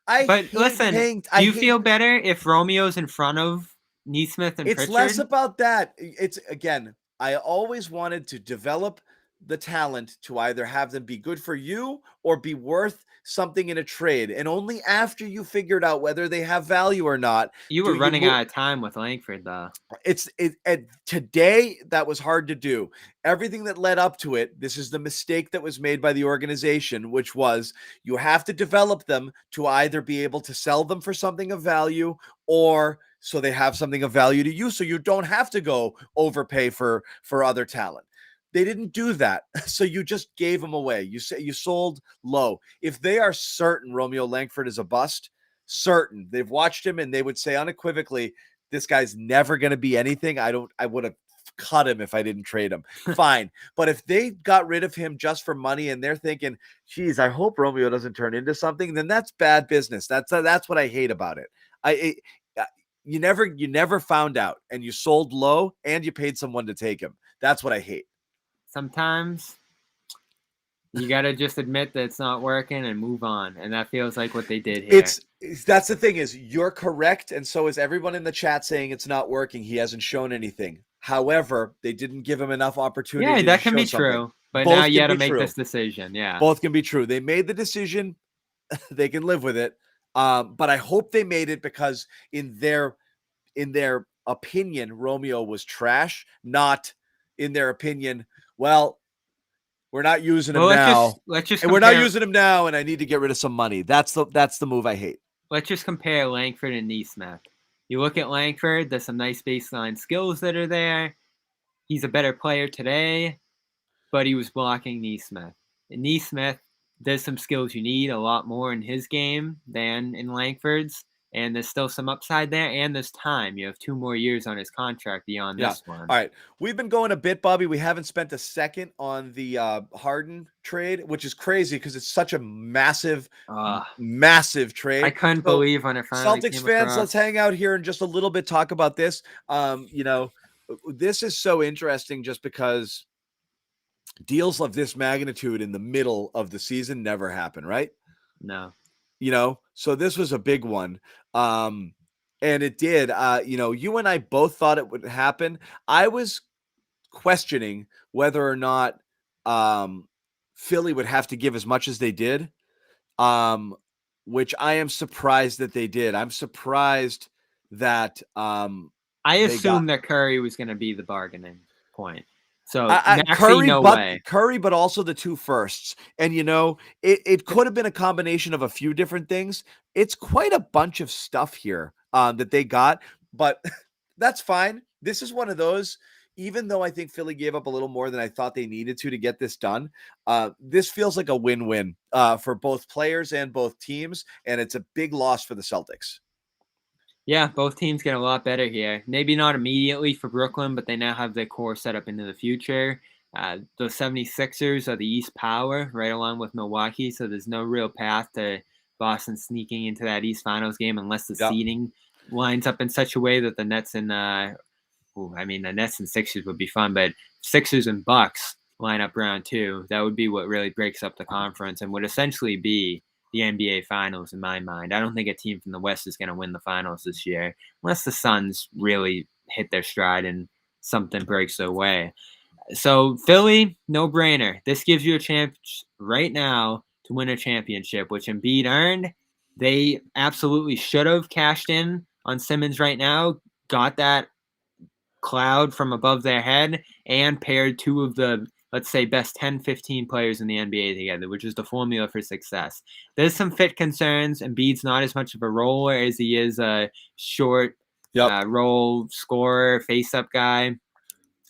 But listen, do you feel better if Romeo's in front of Neesmith and Pritchard? It's less about that. It's, again, I always wanted to develop the talent to either have them be good for you or be worth something in a trade. And only after you figured out whether they have value or not. You were running out of time with Langford, though. Today, that was hard to do. Everything that led up to it, this is the mistake that was made by the organization, which was you have to develop them to either be able to sell them for something of value or so they have something of value to you so you don't have to go overpay for other talent. They didn't do that. So you just gave them away. You sold low. If they are certain Romeo Langford is a bust, certain, they've watched him and they would say unequivocally, this guy's never going to be anything. I would have cut him if I didn't trade him. Fine. But if they got rid of him just for money and they're thinking, geez, I hope Romeo doesn't turn into something, then that's bad business. That's what I hate about it. You never found out and you sold low and you paid someone to take him. That's what I hate. Sometimes you got to just admit that it's not working and move on. And that feels like what they did here. That's the thing is you're correct. And so is everyone in the chat saying it's not working. He hasn't shown anything. However, they didn't give him enough opportunity. Yeah, that can be true. But now you got to make this decision. Yeah. Both can be true. They made the decision. They can live with it. But I hope they made it because in their opinion, Romeo was trash, not in their opinion, well, we're not using him now. We're not using him now, and I need to get rid of some money. That's the move I hate. Let's just compare Langford and Neesmith. You look at Langford, there's some nice baseline skills that are there. He's a better player today, but he was blocking Neesmith. And Neesmith, there's some skills you need a lot more in his game than in Langford's. And there's still some upside there, and there's time. You have 2 more years on his contract beyond this one. All right. We've been going a bit, Bobby. We haven't spent a second on the Harden trade, which is crazy because it's such a massive trade. I couldn't believe when it finally Celtics fans, let's hang out here and just a little bit talk about this. This is so interesting just because deals of this magnitude in the middle of the season never happen, right? No. So this was a big one. And it did. You and I both thought it would happen. I was questioning whether or not Philly would have to give as much as they did, which I am surprised that they did. I'm surprised that I assumed that Curry was going to be the bargaining point. So Curry, but also the 2 firsts. And, it could have been a combination of a few different things. It's quite a bunch of stuff here that they got, but that's fine. This is one of those, even though I think Philly gave up a little more than I thought they needed to get this done. This feels like a win-win for both players and both teams. And it's a big loss for the Celtics. Yeah, both teams get a lot better here. Maybe not immediately for Brooklyn, but they now have their core set up into the future. The 76ers are the East Power, right along with Milwaukee, so there's no real path to Boston sneaking into that East Finals game unless the Yep. seeding lines up in such a way that the Nets and the Nets and Sixers would be fun, but Sixers and Bucks line up round 2. That would be what really breaks up the conference and would essentially be the NBA Finals in my mind. I don't think a team from the West is going to win the Finals this year unless the Suns really hit their stride and something breaks their way. So Philly, no brainer. This gives you a chance right now to win a championship, which Embiid earned. They absolutely should have cashed in on Simmons right now, got that cloud from above their head, and paired 2 of the, let's say, best 10, 15 players in the NBA together, which is the formula for success. There's some fit concerns. Embiid's not as much of a roller as he is a short roll scorer, face-up guy.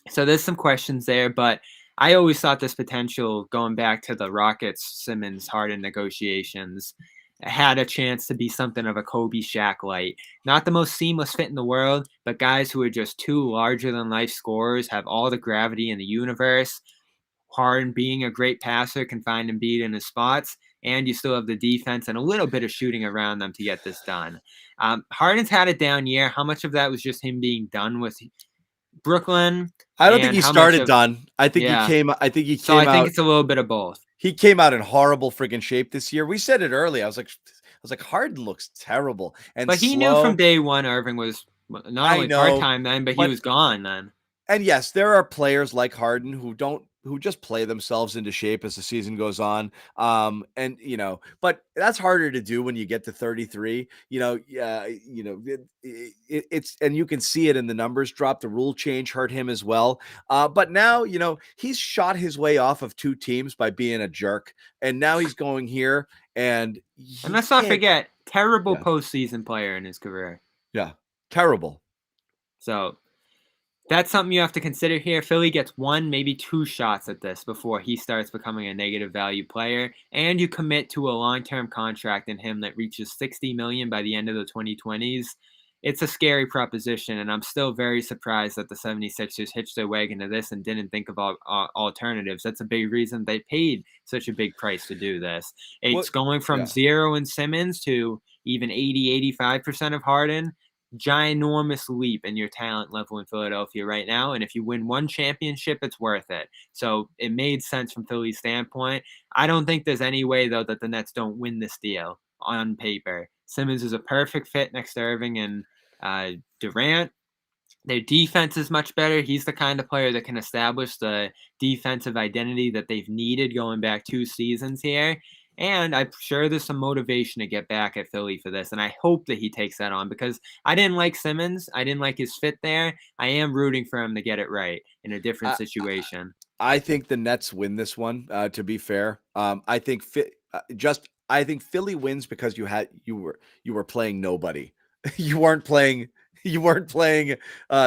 So there's some questions there, but I always thought this potential, going back to the Rockets, Simmons, Harden negotiations, had a chance to be something of a Kobe Shaq light. Not the most seamless fit in the world, but guys who are just 2 larger than life scorers, have all the gravity in the universe. Harden being a great passer can find Embiid in his spots, and you still have the defense and a little bit of shooting around them to get this done. Harden's had a down year. How much of that was just him being done with Brooklyn, I don't think and he how much started of done. I think he yeah. came. I think he So I came think out. it's a little bit of both. He came out in horrible friggin' shape this year. We said it early. I was like, Harden looks terrible and But he knew from slow. day one Irving was not I only know, part-time then, but he but was gone then. and yes, there are players like Harden who just play themselves into shape as the season goes on. And but that's harder to do when you get to 33. It's and you can see it in the numbers drop. The rule change hurt him as well. But now, he's shot his way off of 2 teams by being a jerk, and now he's going here, and And he let's not can't. forget, terrible Yeah, postseason player in his career. yeah, terrible. So that's something you have to consider here. Philly gets 1, maybe 2 shots at this before he starts becoming a negative value player, and you commit to a long-term contract in him that reaches $60 million by the end of the 2020s. It's a scary proposition, and I'm still very surprised that the 76ers hitched their wagon to this and didn't think of alternatives. That's a big reason they paid such a big price to do this. It's What? going from Yeah. 0 in Simmons to even 80-85% of Harden. Ginormous leap in your talent level in Philadelphia right now. And if you win 1 championship, it's worth it. So it made sense from Philly's standpoint. I don't think there's any way, though, that the Nets don't win this deal on paper. Simmons is a perfect fit next to Irving and Durant. Their defense is much better. He's the kind of player that can establish the defensive identity that they've needed going back 2 seasons here. And I'm sure there's some motivation to get back at Philly for this. And I hope that he takes that on, because I didn't like Simmons. I didn't like his fit there. I am rooting for him to get it right in a different I, situation. I think the Nets win this one. To be fair, I think I think Philly wins because you were playing nobody. you weren't playing you weren't playing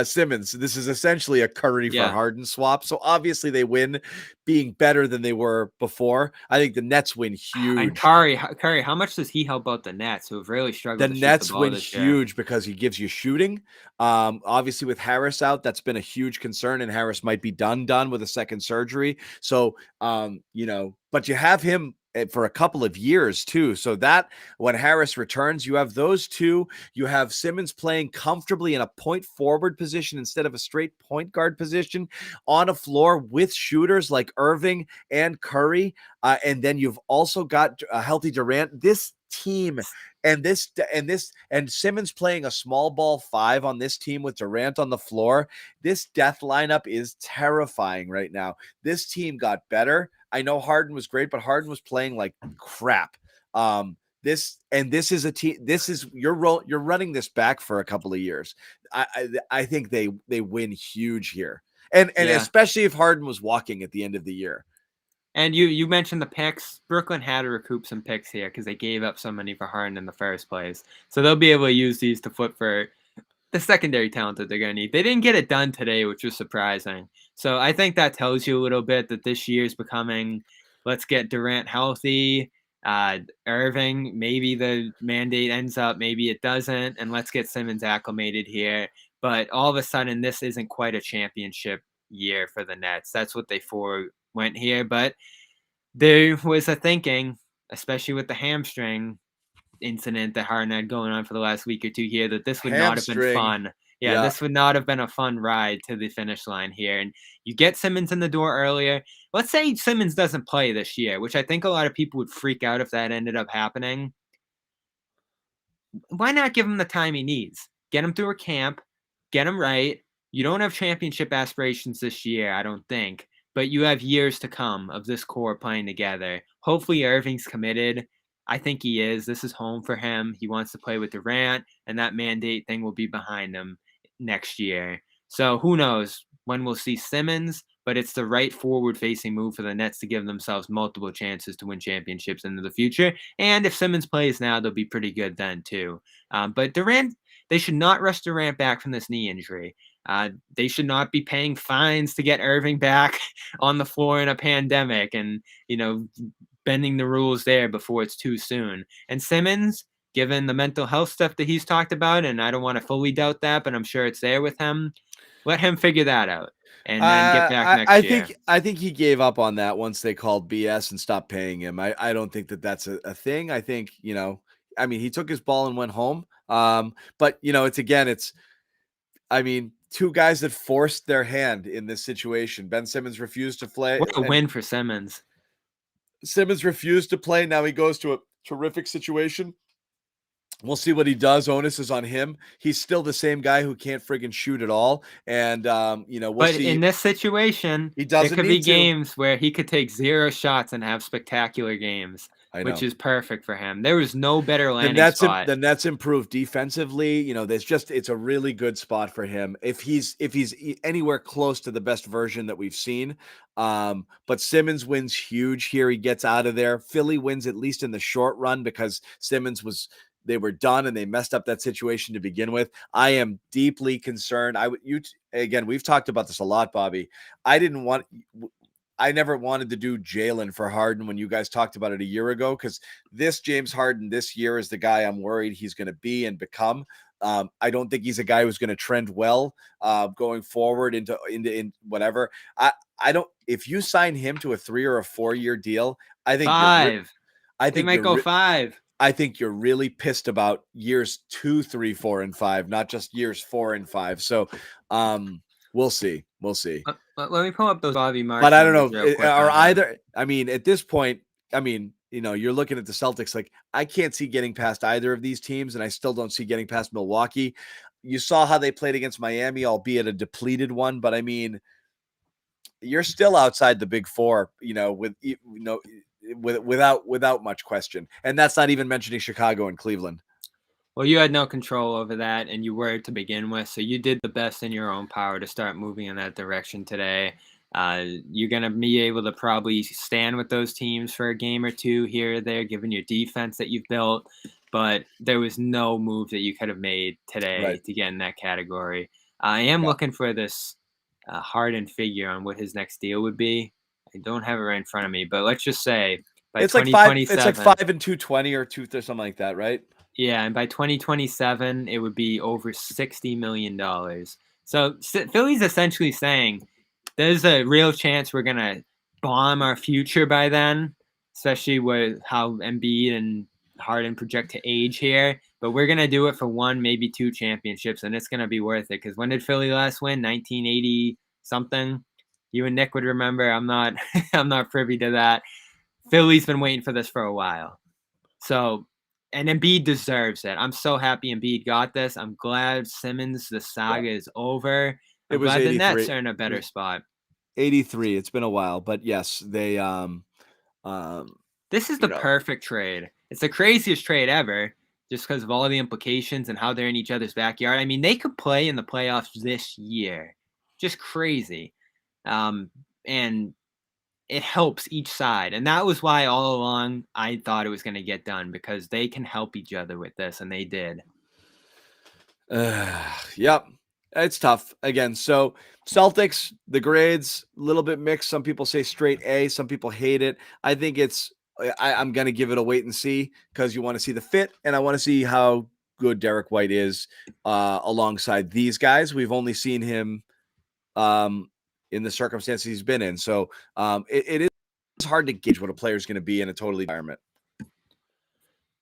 Simmons. This is essentially a Curry for Yeah. Harden swap. So obviously they win, being better than they were before. I think the Nets win And huge. Curry, how much does he help out the Nets, who have really The struggled to shoot the Nets ball win this year? huge because he gives you shooting. Obviously, with Harris out, that's been a huge concern, and Harris might be done with a second surgery. So, but you have him for a couple of years too. So that when Harris returns, you have those 2. You have Simmons playing comfortably in a point forward position instead of a straight point guard position on a floor with shooters like Irving and Curry. And then you've also got a healthy Durant. This team and Simmons playing a small ball 5 on this team with Durant on the floor. This death lineup is terrifying right now. This team got better. I know Harden was great, but Harden was playing like crap. This is a team. This is you're running this back for a couple of years. I think they win huge here, and Yeah. especially if Harden was walking at the end of the year. And you mentioned the picks. Brooklyn had to recoup some picks here because they gave up so many for Harden in the first place. So they'll be able to use these to flip for the secondary talent that they're going to need. They didn't get it done today, which was surprising. So I think that tells you a little bit that this year is becoming, let's get Durant healthy. Irving, maybe the mandate ends up, maybe it doesn't, and let's get Simmons acclimated here. But all of a sudden, this isn't quite a championship year for the Nets. That's what they forewent here. But there was a thinking, especially with the hamstring incident that Harden had going on for the last week or two here, that this would not have been Hamstring. fun. Yeah, Yeah. this would not have been a fun ride to the finish line here. And you get Simmons in the door earlier. Let's say Simmons doesn't play this year, which I think a lot of people would freak out if that ended up happening. Why not give him the time he needs? Get him through a camp, get him right. You don't have championship aspirations this year, I don't think, but you have years to come of this core playing together. Hopefully, Irving's committed. I think he is. This is home for him. He wants to play with Durant, and that mandate thing will be behind him next year. So who knows when we'll see Simmons, but it's the right forward-facing move for the Nets to give themselves multiple chances to win championships into the future. And if Simmons plays now, they'll be pretty good then too. But Durant, they should not rush Durant back from this knee injury. They should not be paying fines to get Irving back on the floor in a pandemic and, bending the rules there before it's too soon. And Simmons, given the mental health stuff that he's talked about, and I don't want to fully doubt that, but I'm sure it's there with him, let him figure that out and then get back next year. I think he gave up on that once they called BS and stopped paying him. I don't think that that's a thing. I think, he took his ball and went home. But two guys that forced their hand in this situation. Ben Simmons refused to play. What a win for Simmons. Simmons refused to play. Now he goes to a terrific situation. We'll see what he does. Onus is on him. He's still the same guy who can't friggin' shoot at all. And, we'll see. In this situation, there could be games where he could take 0 shots and have spectacular games, which is perfect for him. There was no better landing spot. The Nets improved defensively. It's a really good spot for him. If he's anywhere close to the best version that we've seen. But Simmons wins huge here. He gets out of there. Philly wins at least in the short run because they were done and they messed up that situation to begin with. I am deeply concerned. We've talked about this a lot, Bobby. I never wanted to do Jalen for Harden when you guys talked about it a year ago, because this James Harden this year is the guy I'm worried he's going to be and become. I don't think he's a guy who's going to trend well going forward into whatever. I don't. If you sign him to a 3 or a 4 year deal, I think 5. I think might go 5. I think you're really pissed about years 2, 3, 4, and 5, not just years 4 and 5. So, we'll see. Let me pull up those Bobby Marks. But I don't know. At this point, you're looking at the Celtics. Like, I can't see getting past either of these teams, and I still don't see getting past Milwaukee. You saw how they played against Miami, albeit a depleted one. But you're still outside the Big Four. Without much question. And that's not even mentioning Chicago and Cleveland. Well, you had no control over that, and you were to begin with, so you did the best in your own power to start moving in that direction today. You're going to be able to probably stand with those teams for a game or two here or there, given your defense that you've built, but there was no move that you could have made today to get in that category. I am looking for this Harden figure on what his next deal would be. I don't have it right in front of me, but let's just say by 2027, it's like 5 and 220 or something like that, right? Yeah, and by 2027, it would be over $60 million. So Philly's essentially saying there's a real chance we're gonna bomb our future by then, especially with how Embiid and Harden project to age here. But we're gonna do it for 1, maybe 2 championships, and it's gonna be worth it. Because when did Philly last win? 1980 something. You and Nick would remember. I'm not privy to that. Philly's been waiting for this for a while. So, and Embiid deserves it. I'm so happy Embiid got this. I'm glad Simmons, the saga is over. I'm glad the Nets are in a better spot. 83. It's been a while, but yes, they this is the perfect trade. It's the craziest trade ever, just because of all the implications and how they're in each other's backyard. I mean, they could play in the playoffs this year. Just crazy. And it helps each side. And that was why all along I thought it was going to get done, because they can help each other with this, and they did. Yep. It's tough. Again, so Celtics, the grades, a little bit mixed. Some people say straight A. Some people hate it. I think it's I'm going to give it a wait and see, because you want to see the fit, and I want to see how good Derek White is alongside these guys. We've only seen him in the circumstances he's been in. So it is hard to gauge what a player is going to be in a totally environment.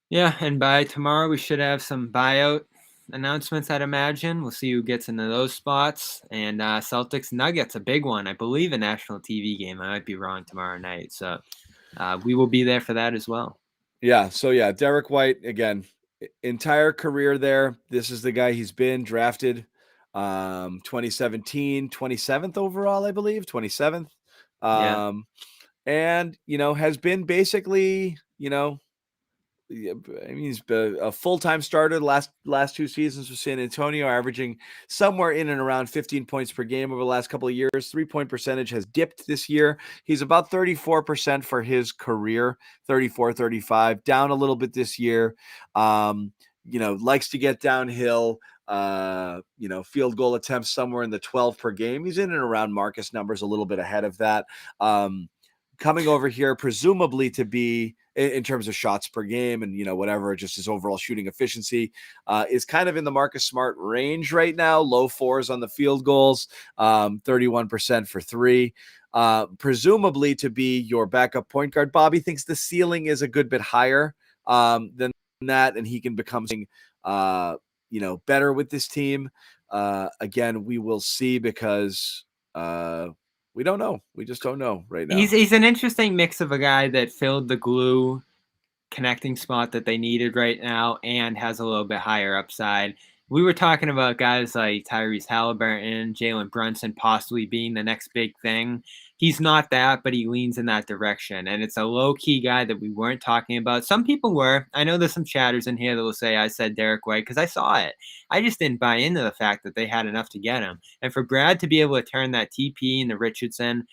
Yeah, and by tomorrow we should have some buyout announcements, I'd imagine. We'll see who gets into those spots. And Celtics Nuggets, a big one. I believe a national TV game. I might be wrong tomorrow night. So we will be there for that as well. Yeah. So yeah, Derek White, again, entire career there. This is the guy he's been drafted 2017, 27th overall, I believe, 27th. Yeah. And, has been basically, I mean, he's been a full-time starter the last 2 seasons with San Antonio, averaging somewhere in and around 15 points per game over the last couple of years. 3-point percentage has dipped this year. He's about 34% for his career, 34, 35, down a little bit this year. Likes to get downhill. Field goal attempts somewhere in the 12 per game. He's in and around Marcus numbers, a little bit ahead of that. Coming over here, presumably to be, in terms of shots per game and, whatever, just his overall shooting efficiency, is kind of in the Marcus Smart range right now. Low 4s on the field goals, 31% for 3. Presumably to be your backup point guard. Bobby thinks the ceiling is a good bit higher than that, and he can become something, better with this team. Again, we will see, because we don't know. We just don't know right now. He's an interesting mix of a guy that filled the glue connecting spot that they needed right now and has a little bit higher upside. We were talking about guys like Tyrese Halliburton, Jalen Brunson possibly being the next big thing. He's not that, but he leans in that direction. And it's a low-key guy that we weren't talking about. Some people were. I know there's some chatters in here that will say I said Derek White because I saw it. I just didn't buy into the fact that they had enough to get him. And for Brad to be able to turn that TP into Richardson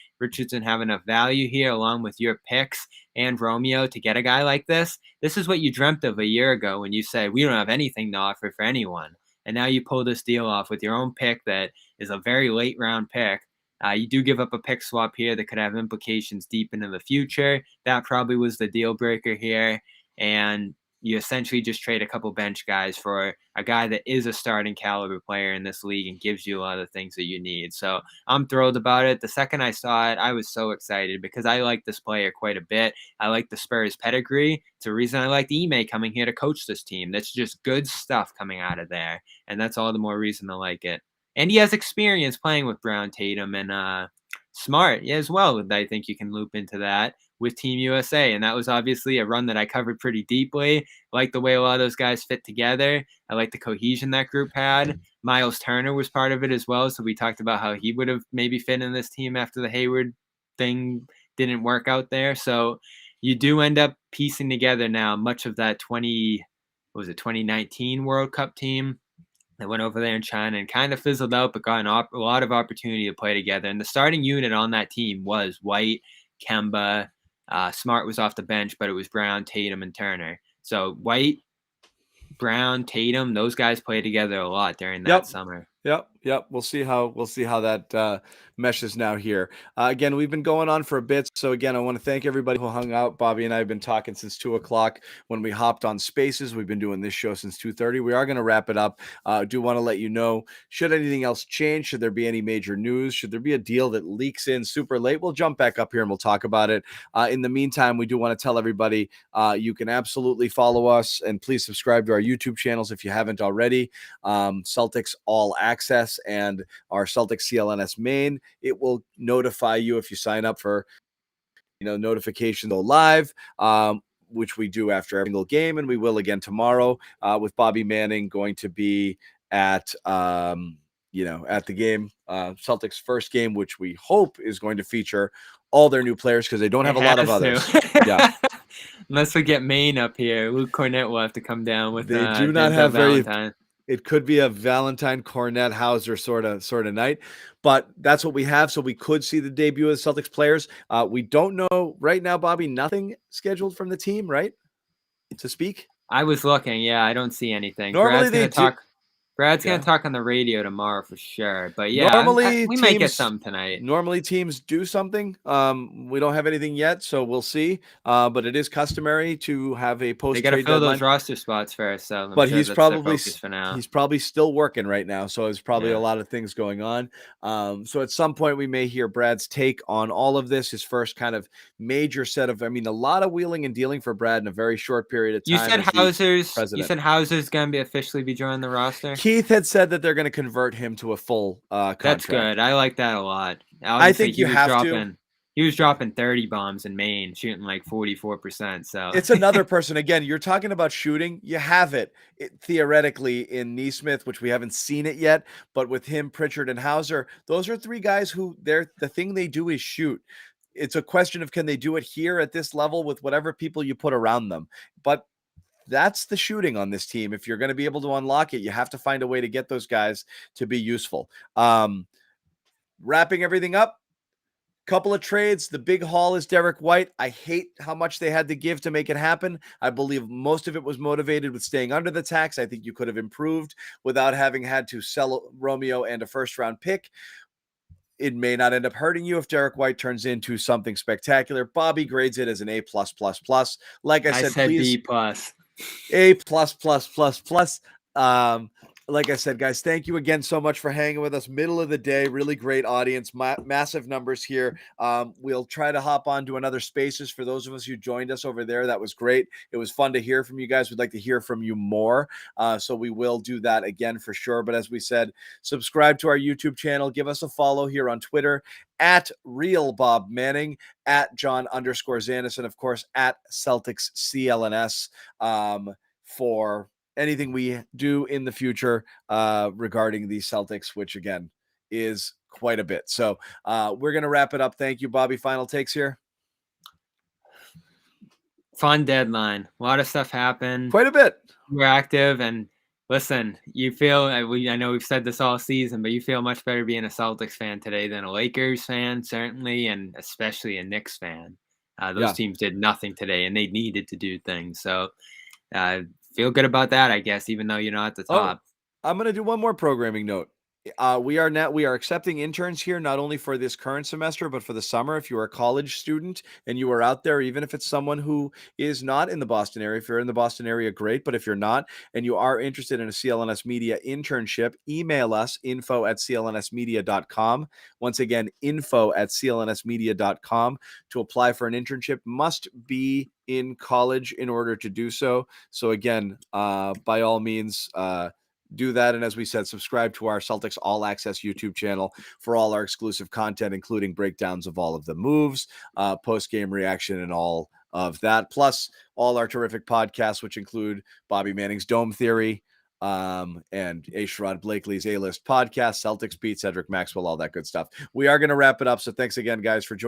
have enough value here along with your picks and Romeo to get a guy like this. This is what you dreamt of a year ago when you said we don't have anything to offer for anyone. And now you pull this deal off with your own pick that is a very late round pick. You do give up a pick swap here that could have implications deep into the future. That probably was the deal breaker here. And you essentially just trade a couple bench guys for a guy that is a starting caliber player in this league and gives you a lot of things that you need. So I'm thrilled about it. The second I saw it, I was so excited because I like this player quite a bit. I like the Spurs pedigree. It's a reason I like Ime coming here to coach this team. That's just good stuff coming out of there. And that's all the more reason to like it. And he has experience playing with Brown, Tatum, and Smart as well. I think you can loop into that with Team USA. And that was obviously a run that I covered pretty deeply. I like the way a lot of those guys fit together. I like the cohesion that group had. Miles Turner was part of it as well. So we talked about how he would have maybe fit in this team after the Hayward thing didn't work out there. So you do end up piecing together now much of that 2019 World Cup team that went over there in China and kind of fizzled out, but got a lot of opportunity to play together. And the starting unit on that team was White, Kemba. Smart was off the bench, but it was Brown, Tatum, and Turner. So White, Brown, Tatum, those guys played together a lot during that summer. Yep. We'll see how that meshes now here. Again, we've been going on for a bit. So again, I want to thank everybody who hung out. Bobby and I have been talking since 2:00 when we hopped on Spaces. We've been doing this show since 2:30. We are going to wrap it up. Do want to let you know, should anything else change, should there be any major news, should there be a deal that leaks in super late, we'll jump back up here and we'll talk about it. In the meantime, we do want to tell everybody you can absolutely follow us and please subscribe to our YouTube channels if you haven't already. Celtics All Access and our Celtics CLNS main. It will notify you if you sign up for, notifications go live, which we do after every single game, and we will again tomorrow with Bobby Manning going to be at at the game, Celtics first game, which we hope is going to feature all their new players because they don't have a lot of others. Yeah. Unless we get Maine up here, Luke Cornett will have to come down with. They do not have Valentine. It could be a Valentine Cornett Hauser sort of night, but that's what we have. So we could see the debut of the Celtics players. We don't know right now, Bobby, nothing scheduled from the team, right? To speak. I was looking. Yeah, I don't see anything. Normally they talk. Brad's Yeah. gonna talk on the radio tomorrow for sure. But yeah, Normally we might get teams something tonight. Normally teams do something. We don't have anything yet, so we'll see. But it is customary to have a They post got to trade fill deadline. those roster spots first, so I'm But sure that's their focus for now. he's probably still working right now, so there's probably Yeah. a lot of things going on. So at some point we may hear Brad's take on all of this. His first kind of major set of, I mean, a lot of wheeling and dealing for Brad in a very short period of You time said as the Hauser's. You president. said Hauser's gonna be officially be joining the roster. Keith had said that they're going to convert him to a full contract. That's good. I like that a lot. I Obviously, think you have to. He was dropping 30 bombs in Maine, shooting like 44%. So It's another person. Again, you're talking about shooting. You have it theoretically in Neesmith, which we haven't seen it yet. But with him, Pritchard, and Hauser, those are three guys who the thing they do is shoot. It's a question of can they do it here at this level with whatever people you put around them. But that's the shooting on this team. If you're going to be able to unlock it, you have to find a way to get those guys to be useful. Wrapping everything up. Couple of trades. The big haul is Derek White. I hate how much they had to give to make it happen. I believe most of it was motivated with staying under the tax. I think you could have improved without having had to sell Romeo and a first-round pick. It may not end up hurting you if Derek White turns into something spectacular. Bobby grades it as an A+++. Like I said, please, B+. A++++. Like I said, guys, thank you again so much for hanging with us. Middle of the day, really great audience, massive numbers here. We'll try to hop on to another Spaces for those of us who joined us over there. That was great. It was fun to hear from you guys. We'd like to hear from you more. So we will do that again for sure. But as we said, subscribe to our YouTube channel. Give us a follow here on Twitter at Real Bob Manning, at John_Zanis, and of course at Celtics CLNS for anything we do in the future regarding the Celtics, which again is quite a bit. So we're going to wrap it up. Thank you, Bobby. Final takes here. Fun deadline. A lot of stuff happened. Quite a bit. We're active, and listen, you feel, I know we've said this all season, but you feel much better being a Celtics fan today than a Lakers fan, certainly, and especially a Knicks fan. Those teams did nothing today, and they needed to do things. So feel good about that, I guess, even though you're not at the top. I'm going to do one more programming note. We are accepting interns here, not only for this current semester, but for the summer. If you are a college student and you are out there, even if it's someone who is not in the Boston area, if you're in the Boston area, great. But if you're not, and you are interested in a CLNS Media internship, email us info@clnsmedia.com. Once again, info@clnsmedia.com to apply for an internship. Must be in college in order to do so. So again, by all means, do that. And as we said, subscribe to our Celtics All Access YouTube channel for all our exclusive content, including breakdowns of all of the moves, post-game reaction, and all of that. Plus all our terrific podcasts, which include Bobby Manning's Dome Theory and A. Sherrod Blakely's A-List podcast, Celtics Beat, Cedric Maxwell, all that good stuff. We are going to wrap it up. So thanks again, guys, for joining.